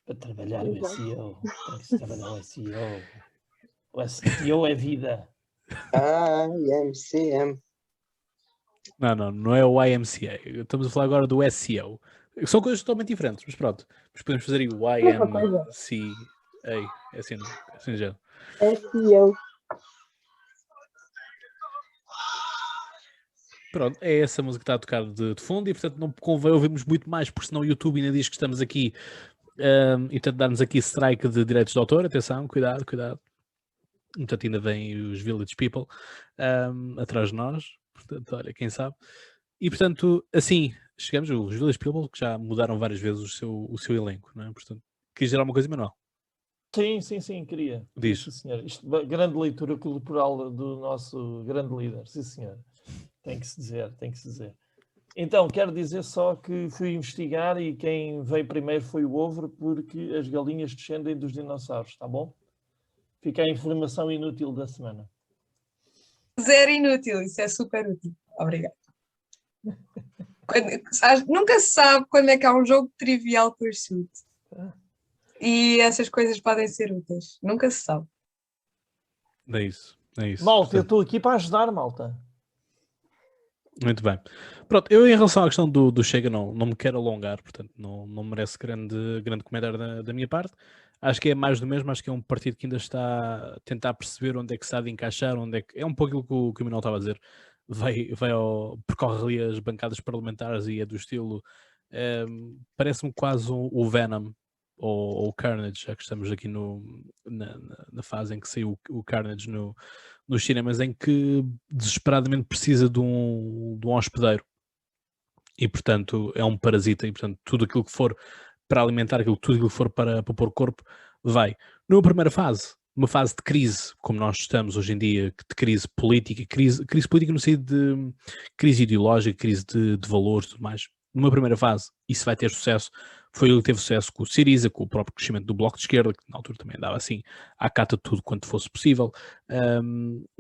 D: Para trabalhar o SEO. Tem que se trabalhar o SEO. O SEO é vida.
H: IMCM.
B: Não é o YMCA. Estamos a falar agora do SEO. São coisas totalmente diferentes, mas pronto. Mas podemos fazer aí o YMCA. É assim já.
G: SEO.
B: Pronto, é essa música que está a tocar de fundo e portanto não convém ouvirmos muito mais, porque senão o YouTube ainda diz que estamos aqui e portanto dar-nos aqui strike de direitos de autor. Atenção, cuidado. Portanto ainda vêm os Village People atrás de nós, portanto olha, quem sabe. E portanto assim chegamos os Village People que já mudaram várias vezes o seu elenco, não é? Portanto, quis dizer alguma coisa, Manuel?
D: Sim, queria.
B: Diz.
D: Sim, senhor. Grande leitura cultural do nosso grande líder, sim senhor. Tem que se dizer. Então, quero dizer só que fui investigar e quem veio primeiro foi o ovo, porque as galinhas descendem dos dinossauros, tá bom? Fica a informação inútil da semana.
C: Zero inútil, isso é super útil. Obrigada. Nunca se sabe quando é que há um jogo de Trivial Pursuit. E essas coisas podem ser úteis. Nunca se sabe.
B: É isso.
D: Malta, eu estou aqui para ajudar, malta.
B: Muito bem. Pronto, eu em relação à questão do Chega não me quero alongar, portanto não merece grande comentário da minha parte. Acho que é mais do mesmo, acho que é um partido que ainda está a tentar perceber onde é que se há de encaixar, onde é que... É um pouco aquilo que o Manuel estava a dizer. Percorre ali as bancadas parlamentares e é do estilo... parece-me quase o Venom ou o Carnage, já que estamos aqui na fase em que saiu o Carnage nos cinemas, em que desesperadamente precisa de um hospedeiro e portanto é um parasita e portanto tudo aquilo que for para alimentar, tudo aquilo que for para pôr corpo vai. Numa primeira fase, uma fase de crise, como nós estamos hoje em dia, de crise política, crise política no sentido de crise ideológica, crise de valores e tudo mais. Numa primeira fase, isso vai ter sucesso Foi ele que teve sucesso com o Syriza, com o próprio crescimento do Bloco de Esquerda, que na altura também andava assim à cata de tudo quanto fosse possível.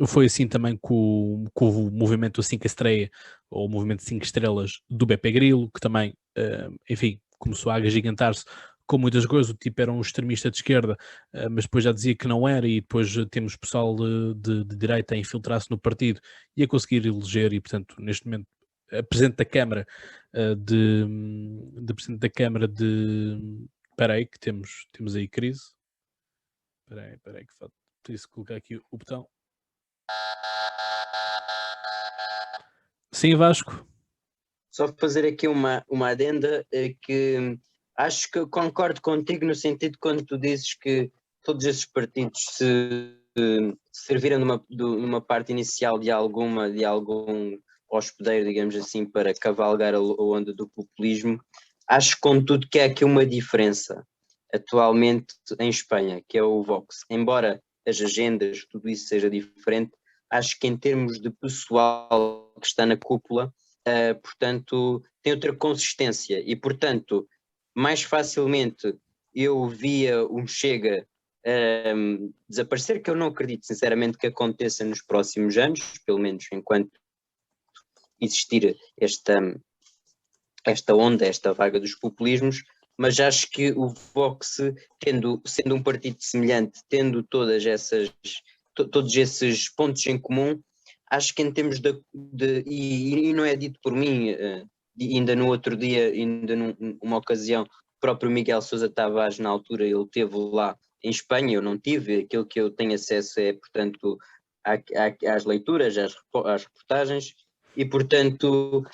B: Foi assim também com o movimento 5 Estreia, ou o movimento 5 Estrelas do Beppe Grillo, que também, enfim, começou a agigantar-se com muitas coisas. O tipo era um extremista de esquerda, mas depois já dizia que não era, e depois temos pessoal de direita a infiltrar-se no partido e a conseguir eleger, e portanto neste momento Presidente da Câmara de Presidente da Câmara de... Espera aí que temos aí crise. Espera aí que preciso colocar aqui o botão. Sim, Vasco.
H: Só fazer aqui uma adenda que acho que concordo contigo no sentido quando tu dizes que todos esses partidos se serviram numa parte inicial de algum hospedeiro, digamos assim, para cavalgar a onda do populismo. Acho, contudo, que há aqui uma diferença atualmente em Espanha, que é o Vox. Embora as agendas, tudo isso seja diferente, acho que em termos de pessoal que está na cúpula, portanto, tem outra consistência e, portanto, mais facilmente eu via um Chega desaparecer, que eu não acredito sinceramente que aconteça nos próximos anos, pelo menos enquanto existir esta onda, esta vaga dos populismos, mas acho que o Vox, sendo um partido semelhante, tendo todos esses pontos em comum, acho que em termos e não é dito por mim, ainda no outro dia, ainda numa ocasião, o próprio Miguel Sousa Tavares, na altura, ele esteve lá em Espanha, eu não tive, aquilo que eu tenho acesso é, portanto, às leituras, às reportagens, e, portanto,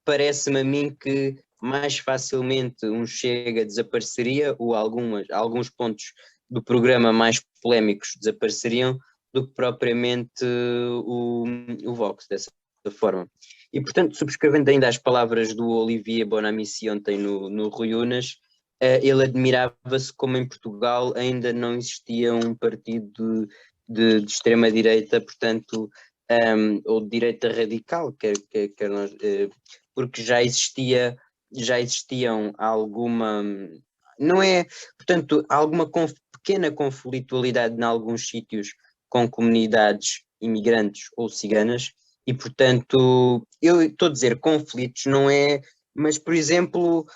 H: parece-me a mim que mais facilmente um Chega desapareceria, ou alguns pontos do programa mais polémicos desapareceriam, do que propriamente o Vox, dessa forma. E, portanto, subscrevendo ainda as palavras do Olivier Bonamici ontem no Rui Unas, ele admirava-se como em Portugal ainda não existia um partido de extrema-direita, portanto, ou de direita radical, quer nós, porque já existiam alguma, não é, portanto, alguma pequena conflitualidade em alguns sítios com comunidades imigrantes ou ciganas, e portanto, eu estou a dizer conflitos, não é, mas por exemplo,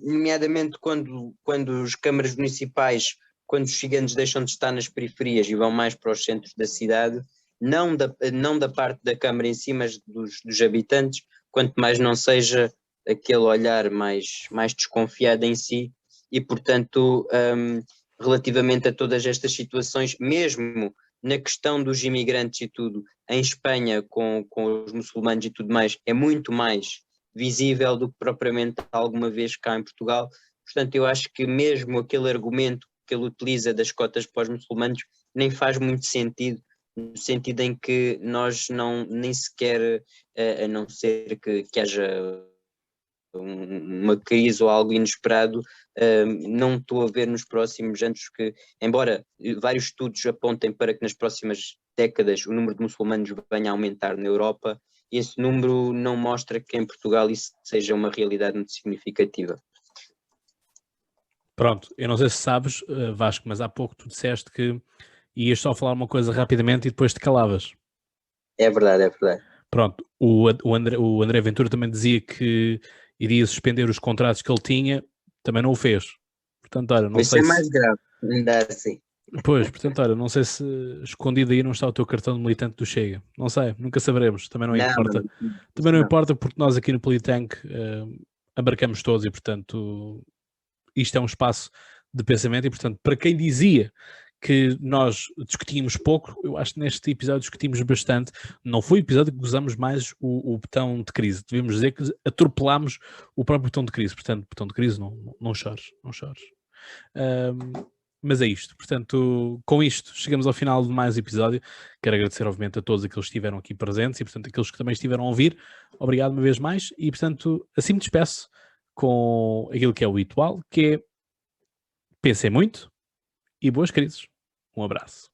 H: nomeadamente quando os câmaras municipais, quando os ciganos deixam de estar nas periferias e vão mais para os centros da cidade, não da parte da Câmara em si, mas dos habitantes, quanto mais não seja aquele olhar mais desconfiado em si, e portanto, relativamente a todas estas situações, mesmo na questão dos imigrantes e tudo, em Espanha com os muçulmanos e tudo mais, é muito mais visível do que propriamente alguma vez cá em Portugal. Portanto, eu acho que mesmo aquele argumento que ele utiliza das cotas para os muçulmanos nem faz muito sentido, no sentido em que nós nem sequer, a não ser que haja uma crise ou algo inesperado, não estou a ver nos próximos anos que, embora vários estudos apontem para que nas próximas décadas o número de muçulmanos venha a aumentar na Europa, esse número não mostra que em Portugal isso seja uma realidade muito significativa.
B: Pronto, eu não sei se sabes, Vasco, mas há pouco tu disseste que ias só falar uma coisa rapidamente e depois te calavas.
H: É verdade, é verdade.
B: Pronto, o André Ventura também dizia que iria suspender os contratos que ele tinha, também não o fez. Portanto, olha, não sei
H: se... é
B: se...
H: mais grave, ainda assim.
B: Pois, portanto, olha, não sei se escondido aí não está o teu cartão de militante do Chega. Não sei, nunca saberemos, também não importa. Também não importa, porque nós aqui no Politank abarcamos todos e, portanto, isto é um espaço de pensamento e, portanto, para quem dizia que nós discutíamos pouco, eu acho que neste episódio discutimos bastante. Não foi o episódio que usamos mais o botão de crise. Devemos dizer que atropelámos o próprio botão de crise. Portanto, botão de crise, não chores, não chores. Mas é isto. Portanto, com isto, chegamos ao final de mais um episódio. Quero agradecer, obviamente, a todos aqueles que estiveram aqui presentes e, portanto, aqueles que também estiveram a ouvir. Obrigado uma vez mais. E, portanto, assim me despeço com aquilo que é o ritual, que é pensem muito e boas crises. Um abraço.